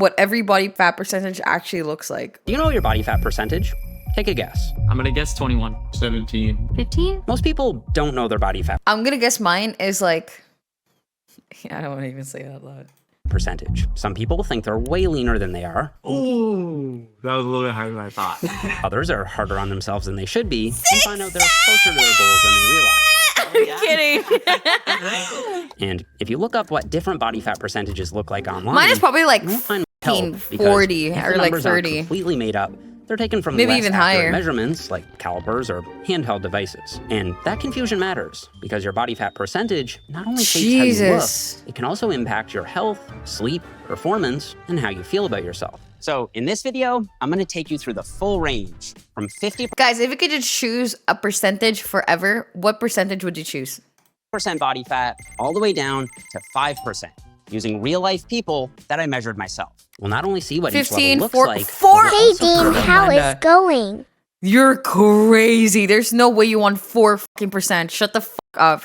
what every body fat percentage actually looks like. Do you know your body fat percentage? Take a guess. I'm gonna guess 21. 17. 15? Most people don't know their body fat I'm gonna guess mine is like, I don't want to even say it out loud. percentage. Some people think they're way leaner than they are. Ooh, that was a little bit higher than I thought. Others are harder on themselves than they should be and find out they're closer to their goals than they realize. I'm kidding. And if you look up what different body fat percentages look like online, Mine is probably like you won't find much help 15, because 40, if the or like numbers aren't 30. completely made up. They're taken from Maybe less even accurate higher. measurements like calipers or handheld devices. And that confusion matters because your body fat percentage not only shapes how you Jesus. look, it can also impact your health, sleep, performance, and how you feel about yourself. So in this video, I'm gonna take you through the full range from 50% Guys, if you could just choose a percentage forever, what percentage would you choose? body fat all the way down to 5% using real life people that I measured myself. We'll not only see what each 15, level looks 4, like, 4. but we'll Hey, also Dean, prove how Amanda. is going? You're crazy. There's no way you want 4%. Shut the fuck up.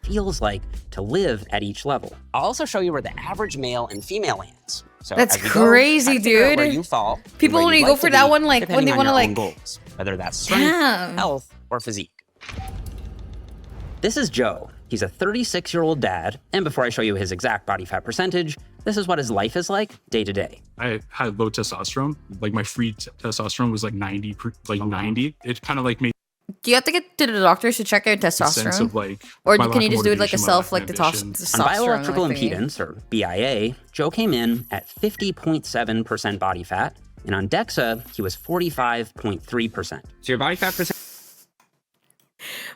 feels like to live at each level. I'll also show you where the average male and female lands. So That's as we go, crazy, try to figure out dude. where you fall and People where only you'd go like for to that be, one, like, when depending they on wanna, your own like- goals, whether that's strength, Damn. health, or physique. This is Joe. He's a 36-year-old dad, and before I show you his exact body fat percentage, this is what his life is like day to day. I had low testosterone. Like my free testosterone was like 90, 90. It kind of like made Do you have to get to the doctors to check your sense testosterone? of like, Or my can lack you of just do it like a motivation, my self, lack like of the ambition. On testosterone? bioelectrical like thingy? impedance, or BIA, Joe came in at 50.7% body fat, and on DEXA, he was 45.3%. So your body fat percentage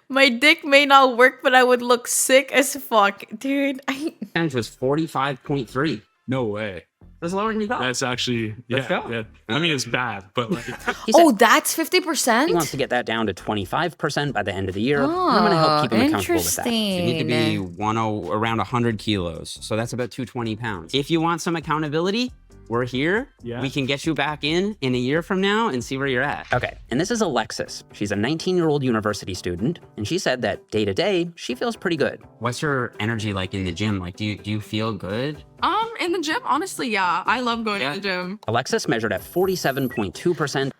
My dick may not work, but I would look sick as fuck. Dude, was 45.3. No way. That's lower than you thought. That's actually, Let's yeah, go. yeah. I mean, it's bad, but like, He said Oh, that's he 50%? wants to get that down to 25% by the end of the year. And I'm going to help keep him accountable with that. Interesting. You need to be around 100 kilos. So that's about 220 pounds. If you want some accountability, we're here. Yeah. We can get you back in a year from now and see where you're at. Okay, and this is Alexis. She's a 19-year-old university student, and she said that day to day, she feels pretty good. What's your energy like in the gym? Like, do you feel good? In the gym, honestly, yeah. I love going to the gym. Alexis measured at 47.2%.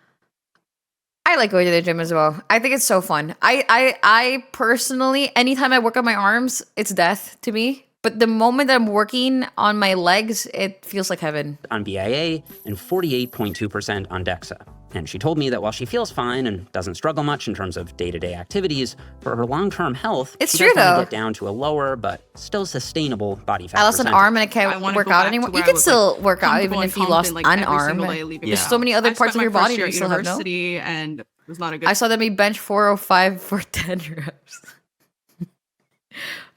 I like going to the gym as well. I think it's so fun. I personally, anytime I work on my arms, it's death to me. But the moment that I'm working on my legs, it feels like heaven. On BIA and 48.2% on DEXA. And she told me that while she feels fine and doesn't struggle much in terms of day-to-day activities, for her long-term health, It's she true, does want to though. get down to a lower but still sustainable body fat I lost an percentage. arm and I I can't wanna work go out back to anymore. where You I can was, still like, work out even comfortable if you and lost confident, an like, every arm. single day leaving There's the so many house. other I parts spent of my your first body year that at you still have no. university, and it was not a good. I saw them be bench 405 for 10 reps.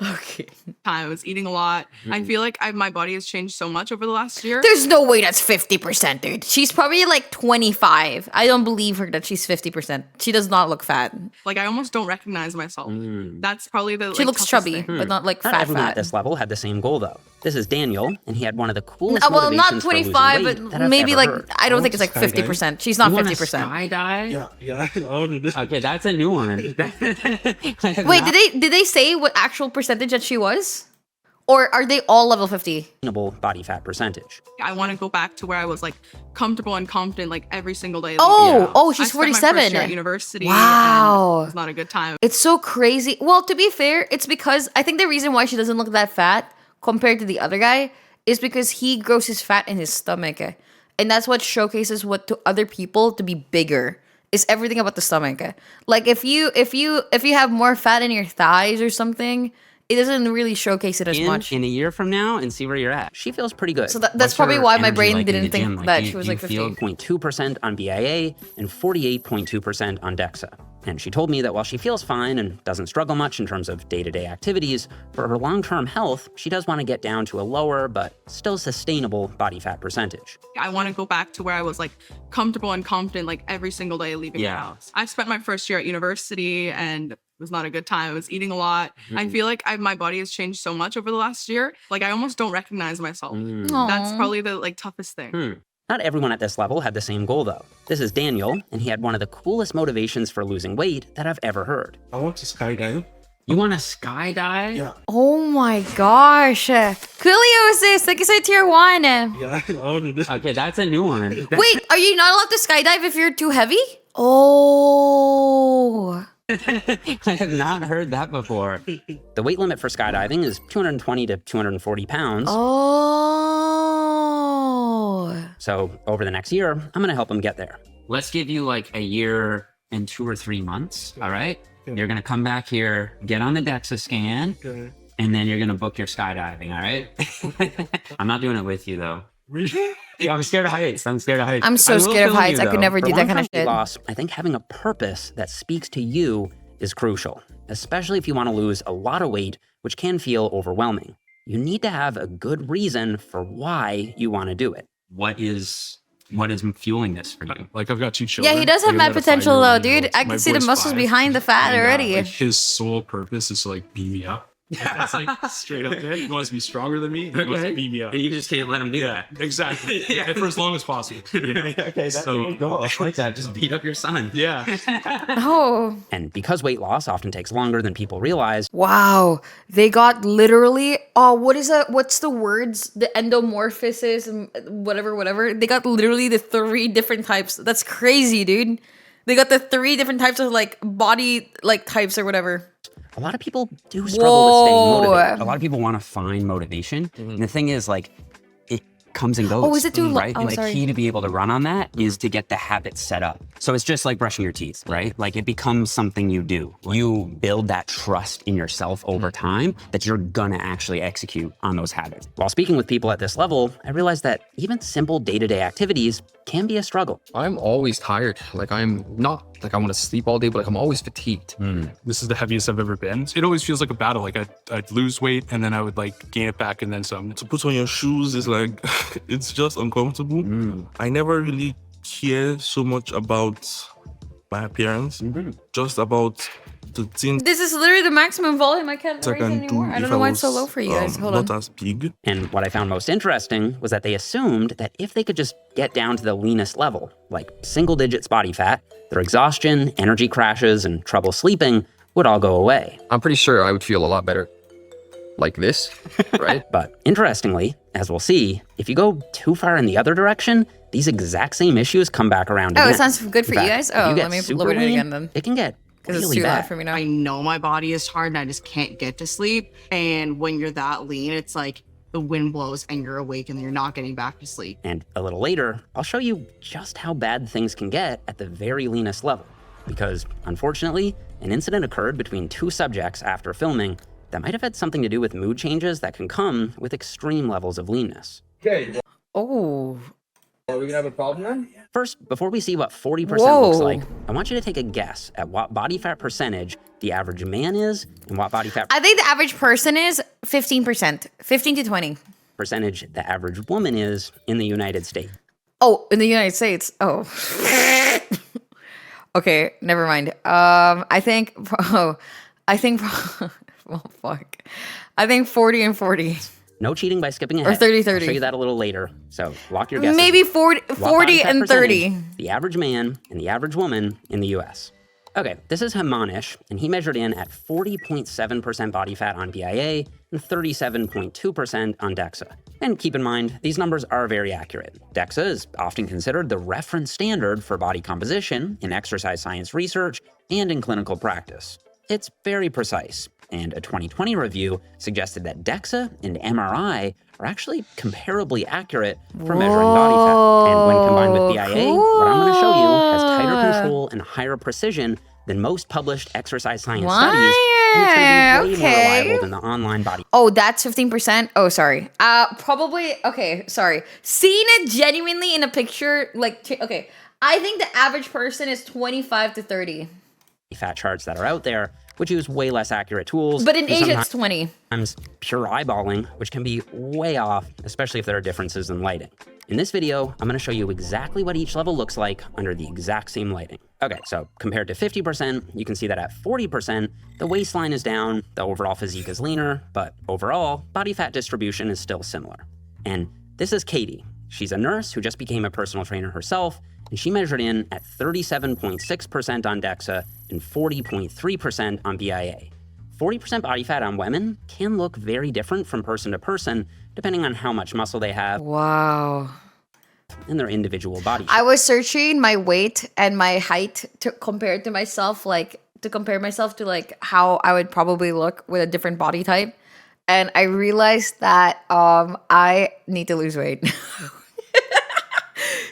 Okay. time. I was eating a lot. I feel like my body has changed so much over the last year. There's no way that's 50%, dude. She's probably like 25. I don't believe her that she's 50%. She does not look fat. Like I almost don't recognize myself. That's probably the. She like, looks toughest chubby, thing. but not like Not fat everyone at fat. this level had the same goal, though. This is Daniel, and he had one of the coolest Well, not motivations for losing 25, weight but that I've maybe ever like, heard. I don't think it's like skydiving. 50%. She's not You wanna 50%. skydive? yeah, I want to do this. Okay, that's a new one. Wait, did they say what actual percentage that she was? Or are they all level 50? Sustainable body fat percentage. I want to go back to where I was like comfortable and confident like every single day. Oh, leaving the house. oh, she's I spent my first 47. year at university. Wow. And it was not a good time. It's so crazy. Well, to be fair, it's because I think the reason why she doesn't look that fat compared to the other guy is because he grows his fat in his stomach. And that's what showcases what to other people to be bigger. Is everything about the stomach. Like if you have more fat in your thighs or something, it doesn't really showcase it as much. In a year from now and see where you're at. She feels pretty good. So that's What's probably your why my energy brain like in didn't the think gym? Like, that do she was you like 50. feel 0.2% on BIA and 48.2% on DEXA. And she told me that while she feels fine and doesn't struggle much in terms of day-to-day activities, for her long-term health, she does want to get down to a lower but still sustainable body fat percentage. I want to go back to where I was like comfortable and confident like every single day leaving the house. I spent my first year at university and it was not a good time. I was eating a lot. I feel like my body has changed so much over the last year. Like I almost don't recognize myself. That's Aw. probably the like toughest thing. Not everyone at this level had the same goal, though. This is Daniel, and he had one of the coolest motivations for losing weight that I've ever heard. I want to skydive. You want to skydive? Yeah. Oh my gosh. Quiliosis, thank you so tier 1. Yeah, I want to do this. Okay, that's a new one. Wait, are you not allowed to skydive if you're too heavy? Oh. I have not heard that before. The weight limit for skydiving is 220 to 240 pounds. Oh. So over the next year, I'm gonna help him get there. Let's give you like a year and 2 or 3 months, all right? You're gonna come back here, get on the DEXA scan, Okay. and then you're gonna book your skydiving, all right? I'm not doing it with you though. Really? Yeah, I'm scared of heights. I'm scared of heights. I'm so I will scared of film heights. you, I could though. never For do that kind of long-term weight shit. loss, I think having a purpose that speaks to you is crucial, especially if you want to lose a lot of weight, which can feel overwhelming. You need to have a good reason for why you want to do it. What is fueling this for you? Like I've got 2 children. Yeah, he does have Like, I've mad got a potential though, 5-year-old, dude. I my can see the boy's muscles 5, behind the fat and, already. like his sole purpose is to like beat me up. That's like straight up it. He wants to be stronger than me. He wants to beat me up. And you just can't let him do that. Exactly. Yeah. And for as long as possible. Okay, that's So- a good goal. I like that. Just beat up your son. Yeah. Oh. And because weight loss often takes longer than people realize, Wow. They got literally, what's the words? The endomorphosis and whatever. They got literally the 3 different types. That's crazy, dude. They got the 3 different types of like body like types or whatever. a lot of people do struggle with staying Whoa. motivated. A lot of people want to find motivation. And the thing is, like, it comes and goes. Oh, is it too right? Oh, And the sorry. key to be able to run on that is to get the habit set up. So it's just like brushing your teeth, right? Like it becomes something you do. You build that trust in yourself over time that you're gonna actually execute on those habits. While speaking with people at this level, I realized that even simple day-to-day activities can be a struggle. I'm always tired. Like I'm not like I want to sleep all day, but like I'm always fatigued. This is the heaviest I've ever been. It always feels like a battle. Like I'd lose weight and then I would like gain it back and then some. To put on your shoes is like, it's just uncomfortable. I never really care so much about my appearance, just about the things This is literally the maximum volume. I can't I raise can it do. anymore. I if don't know why it's so was, low for you guys. Hold on. not as big. And what I found most interesting was that they assumed that if they could just get down to the leanest level, like single digits body fat, their exhaustion, energy crashes, and trouble sleeping would all go away. I'm pretty sure I would feel a lot better like this, right? But interestingly, as we'll see, if you go too far in the other direction, these exact same issues come back around Oh, again. it sounds good for In you fact, guys? if Oh, you get let me super lower it lean, again then. It can get Because it's really too bad. loud for me now. I know my body is tired and I just can't get to sleep. And when you're that lean, it's like the wind blows and you're awake and you're not getting back to sleep. And a little later, I'll show you just how bad things can get at the very leanest level. Because, unfortunately, an incident occurred between 2 subjects after filming that might have had something to do with mood changes that can come with extreme levels of leanness. Okay, Oh. are we gonna have a problem then? First, before we see what 40% Whoa. looks like, I want you to take a guess at what body fat percentage the average man is and what body fat I think the average person is 15%. 15 to 20. percentage the average woman is in the United States. Oh, in the United States. Oh. Okay, never mind. I think oh, fuck. I think 40 and 40. No cheating by skipping ahead. 30-30. I'll show you that a little later. So lock your guesses. Maybe 40, What 40 body fat and percentage 30. The average man and the average woman in the US. Okay, this is Himanish, and he measured in at 40.7% body fat on BIA and 37.2% on DEXA. And keep in mind, these numbers are very accurate. DEXA is often considered the reference standard for body composition in exercise science research and in clinical practice. It's very precise, and a 2020 review suggested that DEXA and MRI are actually comparably accurate for measuring body fat. And when combined with BIA, what I'm going to show you has tighter control and higher precision than most published exercise science studies. And it's going to be way more reliable than the online body. Oh, that's 15%? Oh, sorry. Probably, okay, sorry. Seeing it genuinely in a picture, like, okay. I think the average person is 25 to 30. Fat charts that are out there, which use way less accurate tools. But in and Asia, it's 20. sometimes pure eyeballing, which can be way off, especially if there are differences in lighting. In this video, I'm gonna show you exactly what each level looks like under the exact same lighting. Okay, so compared to 50%, you can see that at 40%, the waistline is down, the overall physique is leaner, but overall, body fat distribution is still similar. And this is Katie. She's a nurse who just became a personal trainer herself, and she measured in at 37.6% on DEXA and 40.3% on BIA. 40% body fat on women can look very different from person to person, depending on how much muscle they have Wow. in their individual body. I was searching my weight and my height to compare to myself, like to compare myself to like how I would probably look with a different body type. And I realized that I need to lose weight.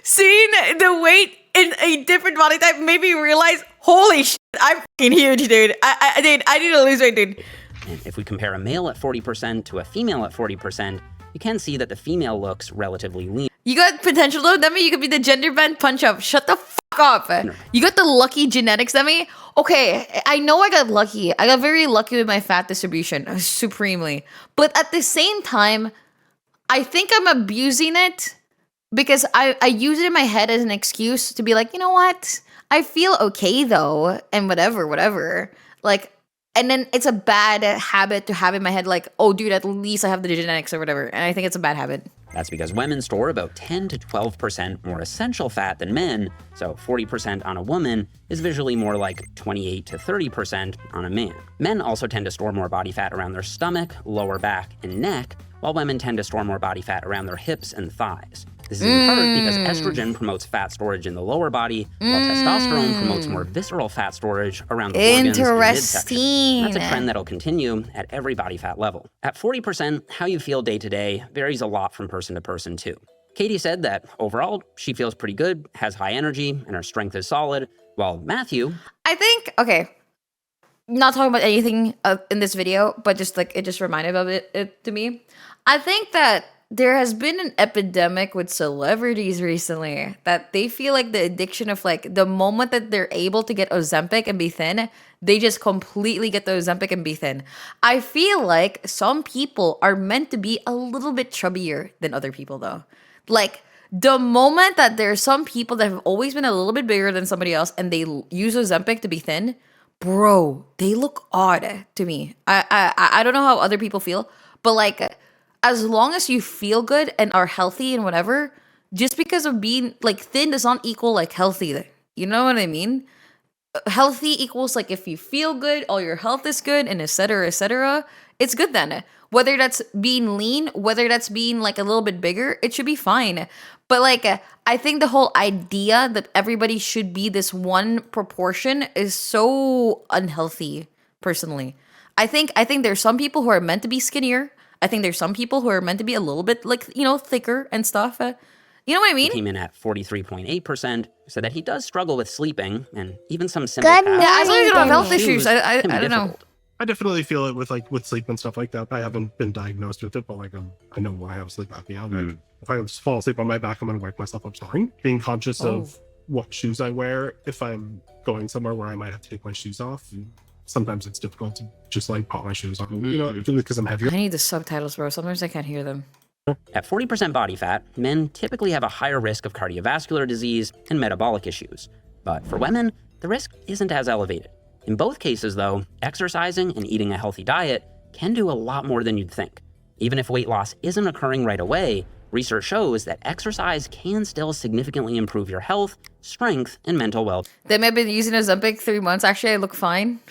Seeing the weight in a different body type made me realize, holy shit, I'm fucking huge, dude. I need to lose weight, dude. And if we compare a male at 40% to a female at 40%, you can see that the female looks relatively lean. You got potential though, Demi. You could be the gender bend punch up. Shut the fuck up. You got the lucky genetics, Demi. Okay, I know I got lucky. I got very lucky with my fat distribution, supremely. But at the same time, I think I'm abusing it because I use it in my head as an excuse to be like, you know what? I feel okay though, and whatever. Like, and then it's a bad habit to have in my head, like, oh, dude, at least I have the genetics or whatever. And I think it's a bad habit. That's because women store about 10 to 12% more essential fat than men, so 40% on a woman is visually more like 28 to 30% on a man. Men also tend to store more body fat around their stomach, lower back, and neck, while women tend to store more body fat around their hips and thighs. This is in part because estrogen promotes fat storage in the lower body, while testosterone promotes more visceral fat storage around the organs and midsection. That's a trend that'll continue at every body fat level. At 40%, how you feel day to day varies a lot from person to person too. Katie said that overall, she feels pretty good, has high energy, and her strength is solid, while Matthew... I think, okay, not talking about anything in this video, but just like, it just reminded of it to me. I think that there has been an epidemic with celebrities recently that they feel like the addiction of like the moment that they're able to get Ozempic and be thin, they just completely get the Ozempic and be thin. I feel like some people are meant to be a little bit chubbier than other people though. Like the moment that there's some people that have always been a little bit bigger than somebody else and they use Ozempic to be thin, bro, they look odd to me. I don't know how other people feel, but like, as long as you feel good and are healthy and whatever, just because of being like thin does not equal like healthy. You know what I mean? Healthy equals like if you feel good, all your health is good, and etc. It's good then. Whether that's being lean, whether that's being like a little bit bigger, it should be fine. But like, I think the whole idea that everybody should be this one proportion is so unhealthy, personally. I think there's some people who are meant to be skinnier. I think there's some people who are meant to be a little bit like, you know, thicker and stuff. You know what I mean? He came in at 43.8%, said that he does struggle with sleeping and even some simple tasks. Yeah, as long as you don't have health issues, I don't know. I definitely feel it with sleep and stuff like that. I haven't been diagnosed with it, but like I know why I have sleep apnea. Like, if I fall asleep on my back, I'm gonna wake myself up snoring. Being conscious of what shoes I wear if I'm going somewhere where I might have to take my shoes off. Sometimes it's difficult to just like put my shoes on, you know, because I'm heavier. I need the subtitles, bro. Sometimes I can't hear them. At 40% body fat, men typically have a higher risk of cardiovascular disease and metabolic issues. But for women, the risk isn't as elevated. In both cases, though, exercising and eating a healthy diet can do a lot more than you'd think. Even if weight loss isn't occurring right away, research shows that exercise can still significantly improve your health, strength, and mental well. They may have been using Ozempic 3 months. Actually, I look fine.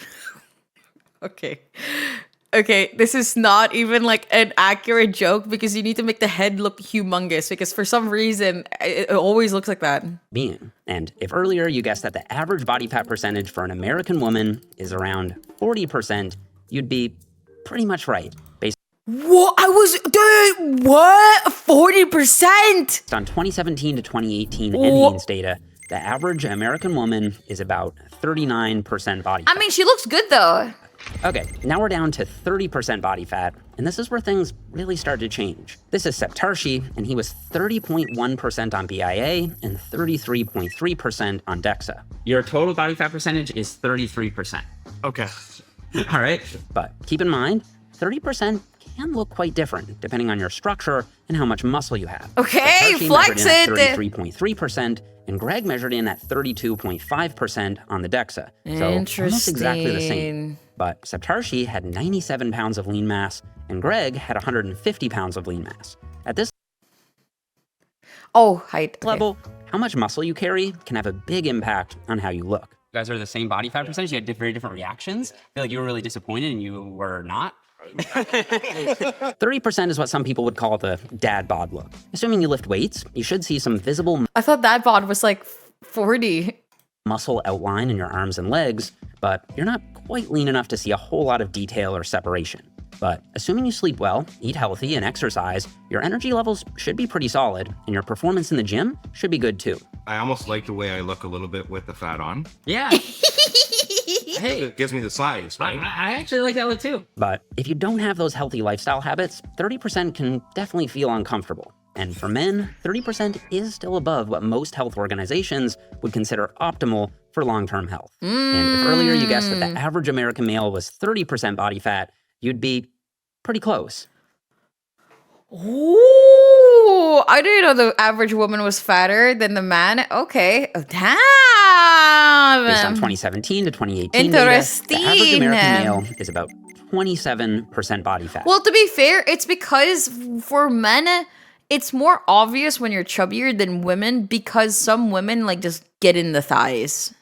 Okay, this is not even like an accurate joke because you need to make the head look humongous because for some reason it always looks like that. And if earlier you guessed that the average body fat percentage for an American woman is around 40%, you'd be pretty much right. Based What? What? 40%? on 2017 to 2018 NHANES data, the average American woman is about 39% body fat. I mean, she looks good though. Okay, now we're down to 30% body fat, and this is where things really start to change. This is Septarshi, and he was 30.1% on BIA and 33.3% on DEXA. Your total body fat percentage is 33%. Okay. All right. But keep in mind, 30% can look quite different depending on your structure and how much muscle you have. Okay, Septarshi flex measured in at it. 33.3%, and Greg measured in at 32.5% on the DEXA. So Interesting. almost exactly the same. But Septarshi had 97 pounds of lean mass, and Greg had 150 pounds of lean mass. At this Oh, height. Okay. level, how much muscle you carry can have a big impact on how you look. You guys are the same body fat percentage. You had very different reactions. I feel like you were really disappointed and you were not. 30% is what some people would call the dad bod look. Assuming you lift weights, you should see some visible I thought that bod was like 40. muscle outline in your arms and legs, but you're not quite lean enough to see a whole lot of detail or separation. But assuming you sleep well, eat healthy, and exercise, your energy levels should be pretty solid, and your performance in the gym should be good too. I almost like the way I look a little bit with the fat on. Yeah. Hey, It gives me the size, right? I actually like that look too. But if you don't have those healthy lifestyle habits, 30% can definitely feel uncomfortable. And for men, 30% is still above what most health organizations would consider optimal for long-term health. And if earlier you guessed that the average American male was 30% body fat, you'd be pretty close. Ooh, I didn't know the average woman was fatter than the man. Okay. Oh, damn. Based on 2017 to 2018 data, the average American male is about 27% body fat. Well, to be fair, it's because for men, it's more obvious when you're chubbier than women because some women like just get in the thighs.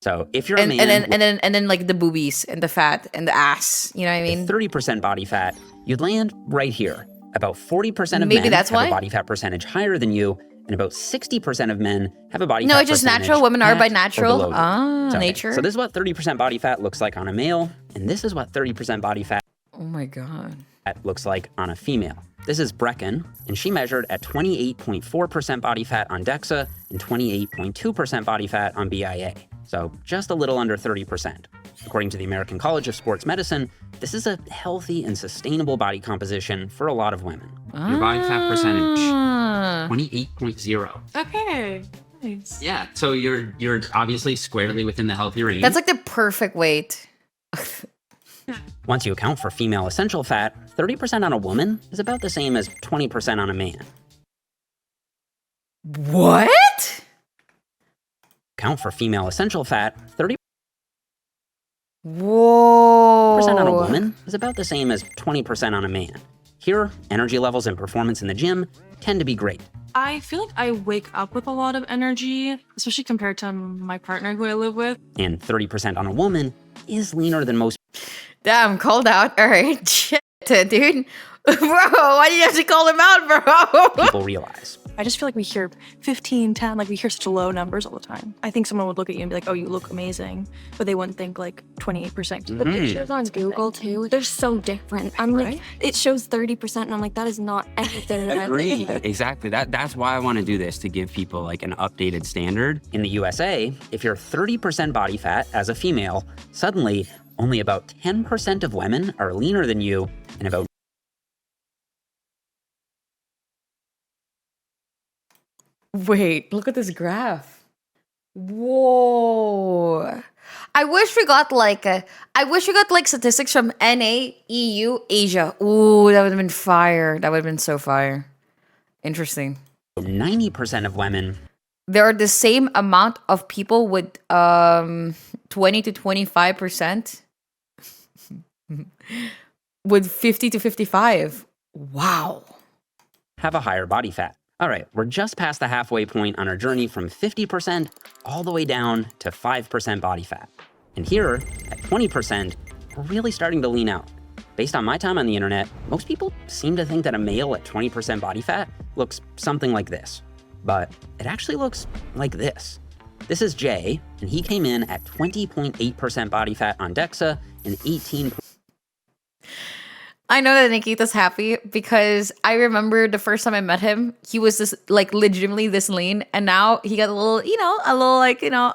So if you're a man and then like the boobies and the fat and the ass, you know what I mean? with 30% body fat, you'd land right here. About 40% of Maybe men that's have why? a body fat percentage higher than you, and about 60% of men have a body No, fat it's just percentage natural. Women are at by or natural. below you. Ah, So, okay, nature. So this is what 30% body fat looks like on a male, and this is what 30% body fat Oh my god. looks like on a female. This is Brecken, and she measured at 28.4% body fat on DEXA and 28.2% body fat on BIA. So just a little under 30%. According to the American College of Sports Medicine, this is a healthy and sustainable body composition for a lot of women. Your body fat percentage, Ah. 28.0. Okay. Nice. Yeah, so you're obviously squarely within the healthy range. That's like the perfect weight. Once you account for female essential fat, 30% on a woman is about the same as 20% on a man. What? Count for female essential fat, 30% Whoa. on a woman is about the same as 20% on a man. Here, energy levels and performance in the gym tend to be great. I feel like I wake up with a lot of energy, especially compared to my partner who I live with. And 30% on a woman is leaner than most Damn, called out. All right. Shit, dude. Bro, why do you have to call him out, bro? people realize. I just feel like we hear 15, 10, like we hear such low numbers all the time. I think someone would look at you and be like, oh, you look amazing. But they wouldn't think like 28%. The pictures on Google too, they're so different. I'm like, Right? it shows 30% and I'm like, that is not anything that I Agreed. live. Exactly. That's why I want to do this, to give people like an updated standard. In the USA, if you're 30% body fat as a female, suddenly only about 10% of women are leaner than you, and about Wait, look at this graph. Whoa. I wish we got like statistics from NA, EU, Asia. Ooh, that would have been fire. That would have been so fire. Interesting. 90% of women There are the same amount of people with 20 to 25% with 50 to 55. Wow. have a higher body fat. All right, we're just past the halfway point on our journey from 50% all the way down to 5% body fat. And here, at 20%, we're really starting to lean out. Based on my time on the internet, most people seem to think that a male at 20% body fat looks something like this. But it actually looks like this. This is Jay, and he came in at 20.8% body fat on DEXA and 18. I know that Nikita's happy because I remember the first time I met him, he was this like legitimately this lean, and now he got a little,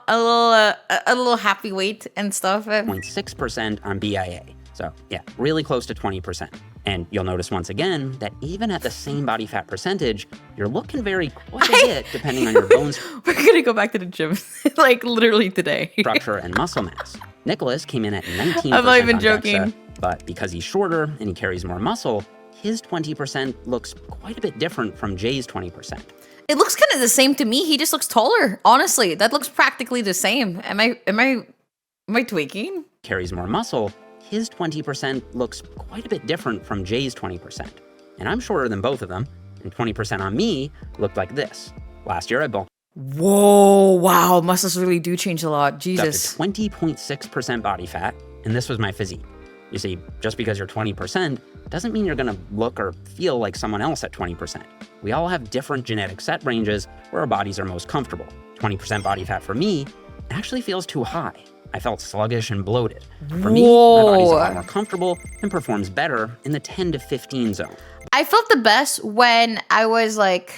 a little happy weight and stuff. 0.6% on BIA. So yeah, really close to 20%. And you'll notice once again that even at the same body fat percentage, your look can vary quite a bit depending on your bones We're gonna go back to the gym like literally today. structure and muscle mass. Nicholas came in at 19%. I'm not even on joking. DEXA, but because he's shorter and he carries more muscle, his 20% looks quite a bit different from Jay's 20%. It looks kind of the same to me. He just looks taller. Honestly, that looks practically the same. Am I tweaking? Carries more muscle, his 20% looks quite a bit different from Jay's 20%. And I'm shorter than both of them, and 20% on me looked like this. Last year I bulked Whoa, wow, muscles really do change a lot. Up to Jesus. 20.6% body fat, and this was my physique. You see, just because you're 20% doesn't mean you're gonna look or feel like someone else at 20%. We all have different genetic set ranges where our bodies are most comfortable. 20% body fat for me actually feels too high. I felt sluggish and bloated. For me, my body's a lot more comfortable and performs better in the 10 to 15 zone. I felt the best when I was like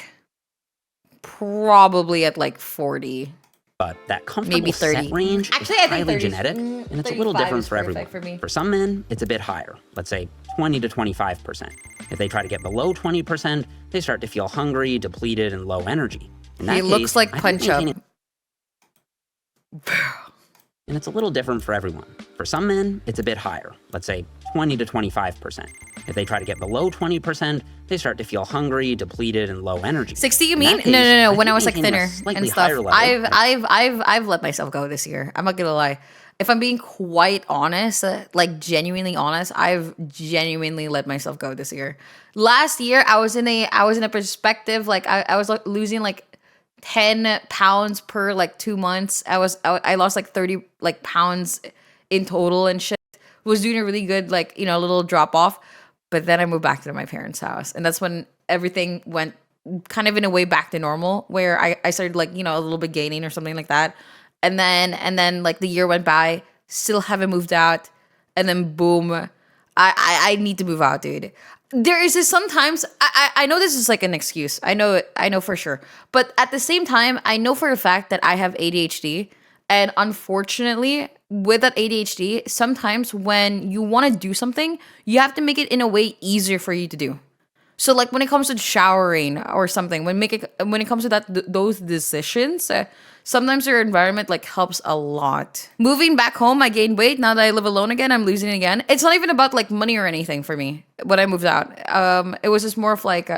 probably at like 40. But that comfortable Maybe 30. set range Actually, is I think highly 30 is- genetic, and it's a little 35 different is for perfect everyone. for me. For some men, it's a bit higher, let's say 20 to 25%. If they try to get below 20%, they start to feel hungry, depleted, and low energy. In that He case, looks like I think Punch Up. maintaining- And it's a little different for everyone. For some men, it's a bit higher, let's say 20 to 25%. If they try to get below 20%, they start to feel hungry, depleted, and low energy. 60, you In mean? that case, No. I When I think was like maintaining a thinner slightly and stuff. higher level- I've let myself go this year. I'm not gonna lie. If I'm being quite honest, like genuinely honest, I've genuinely let myself go this year. Last year, I was in a perspective like I was like losing like 10 pounds per like 2 months. I lost like 30 like pounds in total and shit. Was doing a really good like, you know, little drop off. But then I moved back to my parents' house. And that's when everything went kind of in a way back to normal, where I started like, you know, a little bit gaining or something like that. And then like the year went by, still haven't moved out. And then boom, I need to move out, dude. There is this sometimes, I know this is like an excuse. I know for sure. But at the same time, I know for a fact that I have ADHD. And unfortunately, with that ADHD, sometimes when you want to do something, you have to make it in a way easier for you to do. So like when it comes to showering or something, when it comes to those decisions, sometimes your environment like helps a lot. Moving back home, I gained weight. Now that I live alone again, I'm losing it again. It's not even about like money or anything for me when I moved out. It was just more of like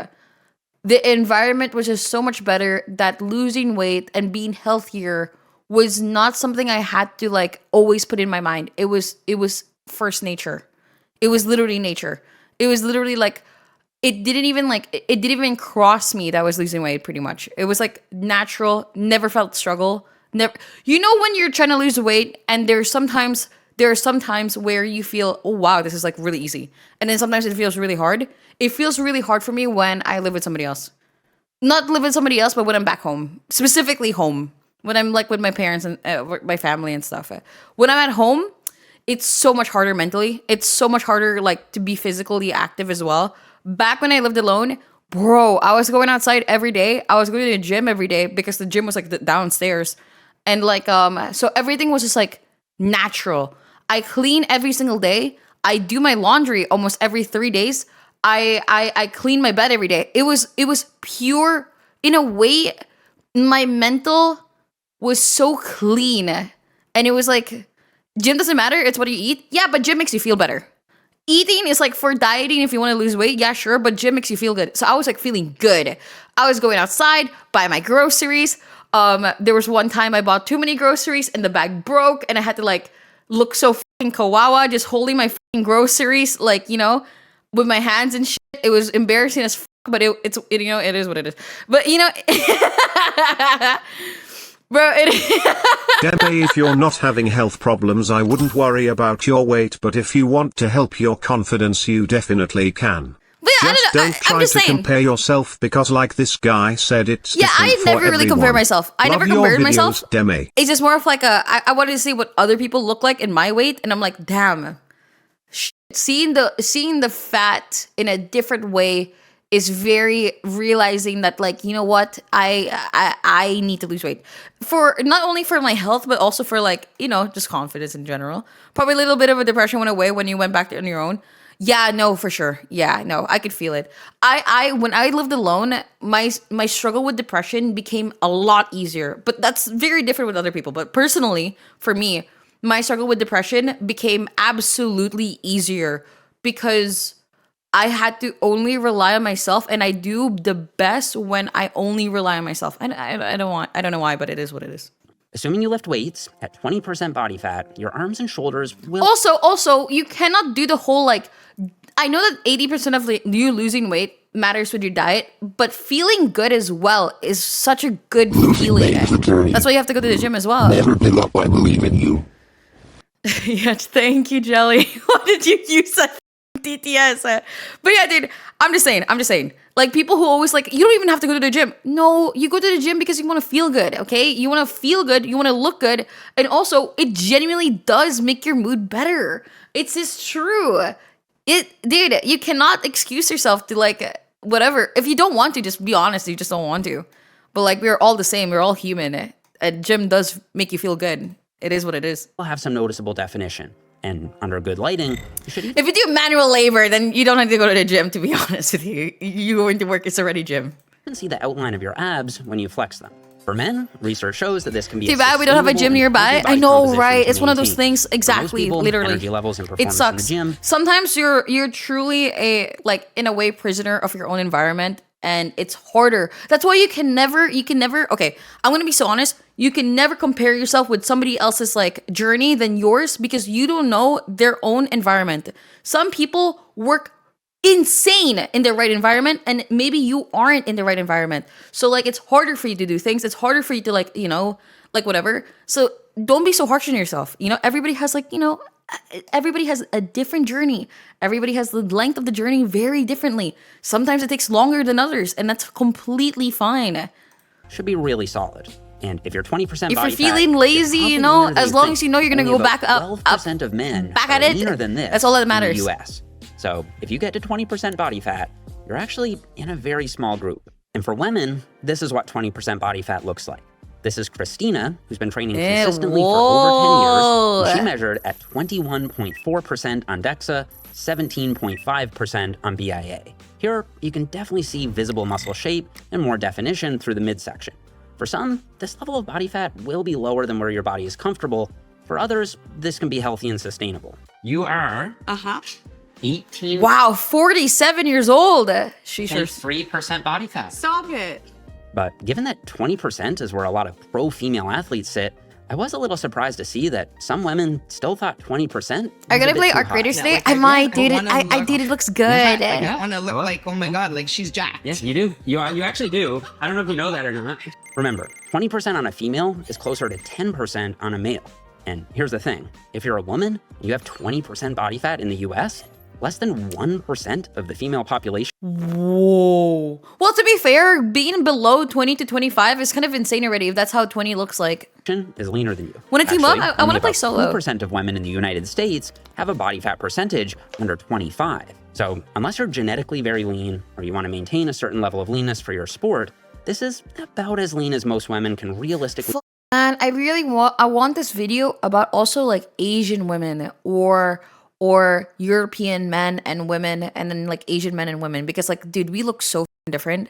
the environment was just so much better that losing weight and being healthier was not something I had to like always put in my mind. It was first nature. It was literally nature. It was literally like it didn't even cross me that I was losing weight pretty much. It was like natural, never felt struggle. Never, you know, when you're trying to lose weight and there are some times where you feel, oh wow, this is like really easy. And then sometimes it feels really hard. It feels really hard for me when I live with somebody else. Not live with somebody else, but when I'm back home. Specifically home. When I'm like with my parents and my family and stuff. When I'm at home, it's so much harder mentally. It's so much harder like to be physically active as well. Back when I lived alone, bro, I was going outside every day. I was going to the gym every day because the gym was like downstairs. And like so everything was just like natural. I clean every single day. I do my laundry almost every 3 days. I clean my bed every day. It was pure in a way. My mental was so clean, and it was like, gym doesn't matter, it's what you eat. Yeah, but gym makes you feel better. Eating is like for dieting, if you want to lose weight, yeah, sure, but gym makes you feel good. So I was like feeling good. I was going outside, buy my groceries. There was one time I bought too many groceries and the bag broke, and I had to like look so fucking kawawa just holding my fucking groceries, like, you know, with my hands and shit. It was embarrassing as fuck, but it's you know, it is what it is. But you know, bro, Deme, if you're not having health problems, I wouldn't worry about your weight, but if you want to help your confidence, you definitely can. But yeah, Just don't try to saying. compare yourself, because like this guy said, it's Yeah, different I for never really compare everyone. myself. I Love never your compared videos, myself. Deme. It's just more of like I wanted to see what other people look like in my weight, and I'm like, damn. Seeing the fat in a different way is very realizing that, like, you know what, I need to lose weight for not only for my health but also for, like, you know, just confidence in general. Probably a little bit of a depression went away when you went back on your own. Yeah, no, for sure. Yeah, no, I could feel it. I when I lived alone, my struggle with depression became a lot easier. But that's very different with other people. But personally, for me, my struggle with depression became absolutely easier because I had to only rely on myself, and I do the best when I only rely on myself. I don't know why, but it is what it is. Assuming you lift weights at 20% body fat, your arms and shoulders will... Also, you cannot do the whole, like, I know that 80% of you losing weight matters with your diet, but feeling good as well is such a good feeling. That's why you have to go to the gym as well. Never give up, I believe in you. Yes, thank you, Jelly. Why did you use that DTS? But yeah, dude, I'm just saying. Like, people who always like, you don't even have to go to the gym. No, you go to the gym because you want to feel good, okay? You want to feel good, you want to look good, and also, it genuinely does make your mood better. It's just true. Dude, you cannot excuse yourself to, like, whatever. If you don't want to, just be honest, you just don't want to. But, like, we're all the same, we're all human. A gym does make you feel good. It is what it is. Will have some noticeable definition. And under good lighting, you should If you do manual labor, then you don't have to go to the gym, to be honest with you. You going to work, it's already gym. You can see the outline of your abs when you flex them. For men, research shows that this can be too bad we don't have a gym nearby. I know, right? It's one of those things. Exactly, people, literally. Energy levels and It performance sucks. in the gym. Sometimes you're truly a, like, in a way, prisoner of your own environment, and it's harder. That's why you can never, okay, I'm gonna be so honest, you can never compare yourself with somebody else's, like, journey than yours, because you don't know their own environment. Some people work insane in the right environment, and maybe you aren't in the right environment. So, like, it's harder for you to do things. It's harder for you to, like, you know, like, whatever. So don't be so harsh on yourself. You know, everybody has, like, you know, everybody has a different journey. Everybody has the length of the journey very differently. Sometimes it takes longer than others, and that's completely fine. Should be really solid. And if you're 20% If body you're fat, feeling you're lazy, you probably know, leaner than as you long think. as you know you're gonna Only go about back up, 12% of men back are at it. leaner than this. That's all that in matters. the US. So if you get to 20% body fat, you're actually in a very small group. And for women, this is what 20% body fat looks like. This is Christina, who's been training consistently for over 10 years. And she measured at 21.4% on DEXA, 17.5% on BIA. Here, you can definitely see visible muscle shape and more definition through the midsection. For some, this level of body fat will be lower than where your body is comfortable. For others, this can be healthy and sustainable. You are 18. Wow, 47 years old. She sure. 3% body fat. Stop it. But given that 20% is where a lot of pro-female athletes sit, I was a little surprised to see that some women still thought 20%. Are you gonna play Arc Raiders today? I might, dude. I did. It looks good. I want to look like, oh my god, like she's jacked. Yes, you do. You actually do. I don't know if you know that or not. Remember, 20% on a female is closer to 10% on a male. And here's the thing, if you're a woman, and you have 20% body fat in the US, less than 1% of the female population. Whoa. Well, to be fair, being below 20 to 25 is kind of insane already, if that's how 20 looks like. Is leaner than you. Want to team up? I want to play solo. 2% of women in the United States have a body fat percentage under 25. So unless you're genetically very lean, or you want to maintain a certain level of leanness for your sport, this is about as lean as most women can realistically. Man, I really want this video about also, like, Asian women or European men and women, and then, like, Asian men and women, because, like, dude, we look so different.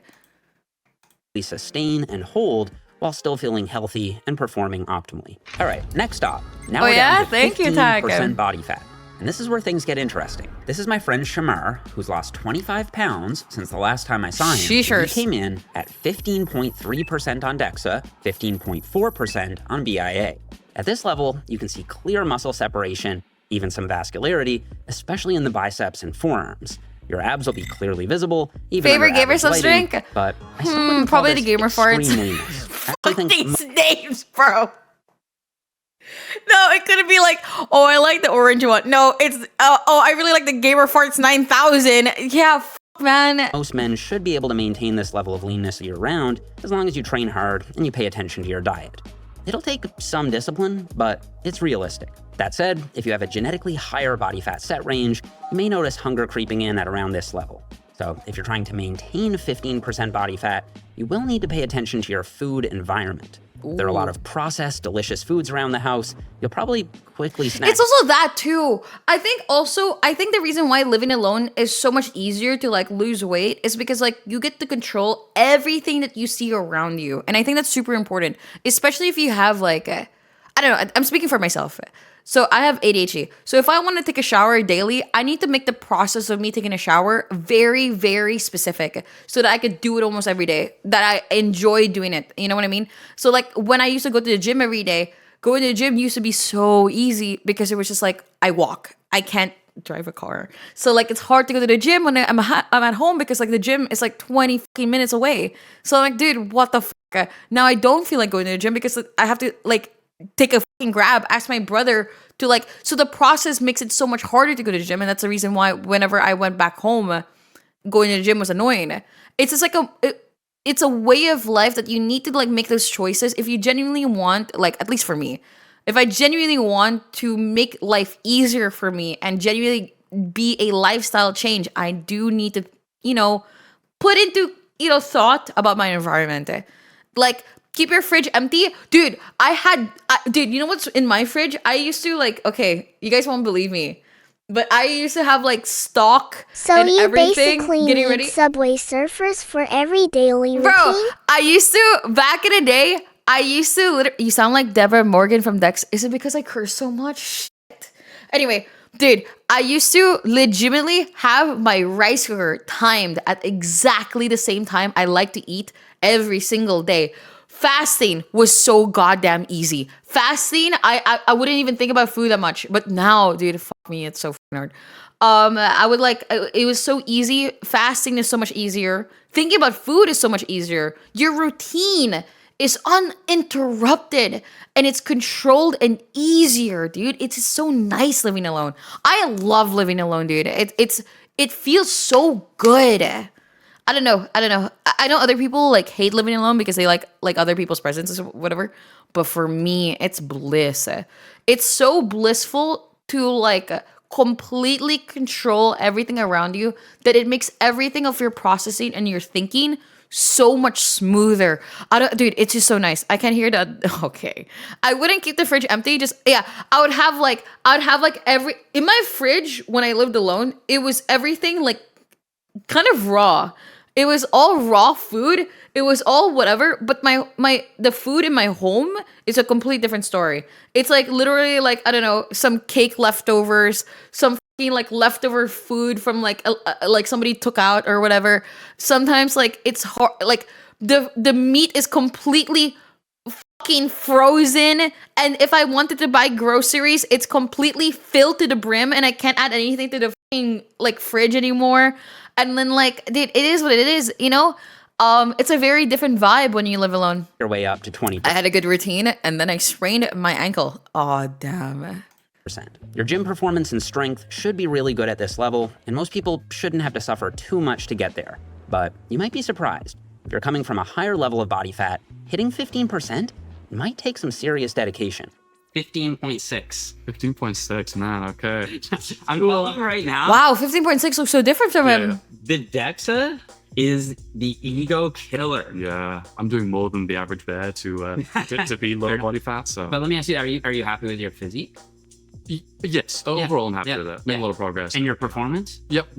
Sustain and hold while still feeling healthy and performing optimally. All right, next stop. Now Oh we're yeah, down to thank you, 15% Taka. body fat. And this is where things get interesting. This is my friend Shamar, who's lost 25 pounds since the last time I saw him. He came in at 15.3% on DEXA, 15.4% on BIA. At this level, you can see clear muscle separation, even some vascularity, especially in the biceps and forearms. Your abs will be clearly visible, even Favorite under gamer average lighting, drink? but I still wouldn't call Probably the this gamer farts. extreme leanness. Fuck these names, bro. No, it couldn't be like, oh, I like the orange one. No, it's, oh, I really like the Gamer Farts 9000. Yeah, man. Most men should be able to maintain this level of leanness year-round as long as you train hard and you pay attention to your diet. It'll take some discipline, but it's realistic. That said, if you have a genetically higher body fat set range, you may notice hunger creeping in at around this level. So if you're trying to maintain 15% body fat, you will need to pay attention to your food environment. There are a lot of processed, delicious foods around the house. You'll probably quickly snack. It's also that too. I think the reason why living alone is so much easier to, like, lose weight is because, like, you get to control everything that you see around you. And I think that's super important, especially if you have, like, I don't know, I'm speaking for myself. So I have ADHD. So if I want to take a shower daily, I need to make the process of me taking a shower very, very specific so that I could do it almost every day, that I enjoy doing it. You know what I mean? So, like, when I used to go to the gym every day, going to the gym used to be so easy because it was just like, I walk. I can't drive a car. So like it's hard to go to the gym when I'm at home because like the gym is like 20 fucking minutes away. So I'm like, dude, what the fuck? Now I don't feel like going to the gym because I have to like take a fucking grab, ask my brother to like, so the process makes it so much harder to go to the gym. And that's the reason why whenever I went back home, going to the gym was annoying. It's just like it's a way of life that you need to like make those choices if you genuinely want, like, at least for me, if I genuinely want to make life easier for me and genuinely be a lifestyle change, I do need to, put into, thought about my environment. Like, keep your fridge empty. Dude, dude, you know what's in my fridge? I used to like, okay, you guys won't believe me, but I used to have like stock and everything getting ready. Subway Surfers for every daily routine. Bro, I used to, back in the day, you sound like Deborah Morgan from Dex. Is it because I curse so much? Shit. Anyway, dude, I used to legitimately have my rice cooker timed at exactly the same time I like to eat every single day. Fasting was so goddamn easy. Fasting, I wouldn't even think about food that much. But now, dude, fuck me, it's so fucking hard. I would like, it was so easy. Fasting is so much easier. Thinking about food is so much easier. Your routine is uninterrupted and it's controlled and easier, dude. It's so nice living alone. I love living alone, dude. It feels so good. I don't know. I know other people like hate living alone because they like other people's presences or whatever. But for me, it's bliss. It's so blissful to like completely control everything around you that it makes everything of your processing and your thinking so much smoother. Dude, it's just so nice. I can't hear that. Okay. I wouldn't keep the fridge empty. I would have like in my fridge when I lived alone, it was everything like kind of raw. It was all raw food. It was all whatever. But the food in my home is a complete different story. It's like literally like, I don't know, some cake leftovers, some like leftover food from like somebody took out or whatever. Sometimes like it's hard, like the meat is completely fucking frozen, and if I wanted to buy groceries, it's completely filled to the brim and I can't add anything to the fucking like fridge anymore. And then like, dude, it is what it is, it's a very different vibe when you live alone. Your way up to 20%. I had a good routine and then I sprained my ankle. Oh damn. Your gym performance and strength should be really good at this level, and most people shouldn't have to suffer too much to get there. But you might be surprised. If you're coming from a higher level of body fat, hitting 15% might take some serious dedication. 15.6. 15.6, man, okay. I'm going right now. Wow, 15.6 looks so different from him. The DEXA is the ego killer. Yeah, I'm doing more than the average bear to be low body fat. So, but let me ask you, are you happy with your physique? Yes, overall I'm happy with it. Made a lot of progress. And your performance? Yep,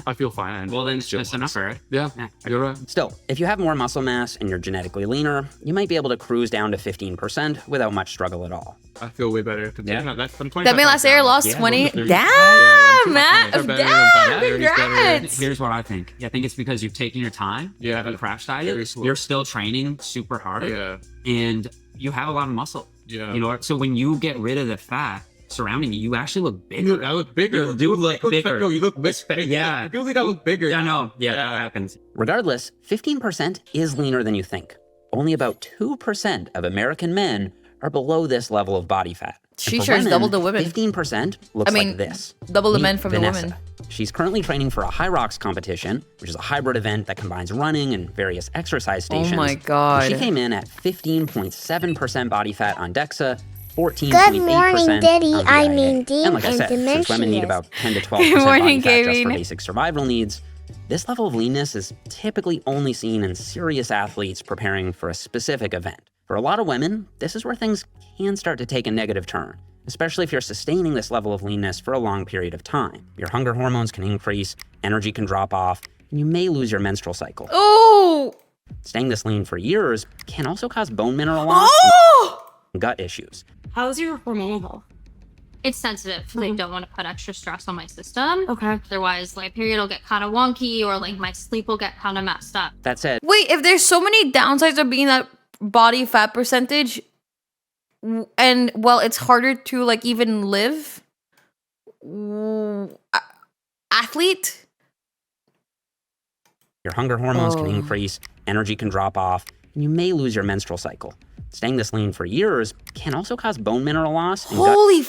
I feel fine. And well, then that's enough, right? Yeah, you're right. Still, if you have more muscle mass and you're genetically leaner, you might be able to cruise down to 15% without much struggle at all. I feel way better. That may last year lost 20. Damn, man. Congrats. Here's what I think. I think it's because you've taken your time. Yeah. The crash diet. You're still training super hard. Yeah. And you have a lot of muscle. Yeah. So when you get rid of the fat surrounding you, you actually look bigger. I look bigger. You look bigger. No, you look bigger. Yeah. I feel like I look bigger. I know. Yeah, that happens. Regardless, 15% is leaner than you think. Only about 2% of American men are below this level of body fat. She sure is double the women. 15% looks like this. Double the men from Vanessa. the women. She's currently training for a High Rocks competition, which is a hybrid event that combines running and various exercise stations. Oh my God. She came in at 15.7% body fat on DEXA, 14.8% Good morning, Daddy. on I VIA. mean, Dean And like I and said, since women need Demenishki. about 10 to 12% Good morning, body fat just for Kevin. basic survival needs, this level of leanness is typically only seen in serious athletes preparing for a specific event. For a lot of women, this is where things can start to take a negative turn, especially if you're sustaining this level of leanness for a long period of time. Your hunger hormones can increase, energy can drop off, and you may lose your menstrual cycle. Oh! Staying this lean for years can also cause bone mineral loss and gut issues. How's your hormonal health? It's sensitive. I don't want to put extra stress on my system. Okay. Otherwise, my period will get kind of wonky or like my sleep will get kind of messed up. That said, Wait, if there's so many downsides of being that body fat percentage, and well, it's harder to like even live, athlete. Your hunger hormones can increase, energy can drop off, and you may lose your menstrual cycle. Staying this lean for years can also cause bone mineral loss. And Holy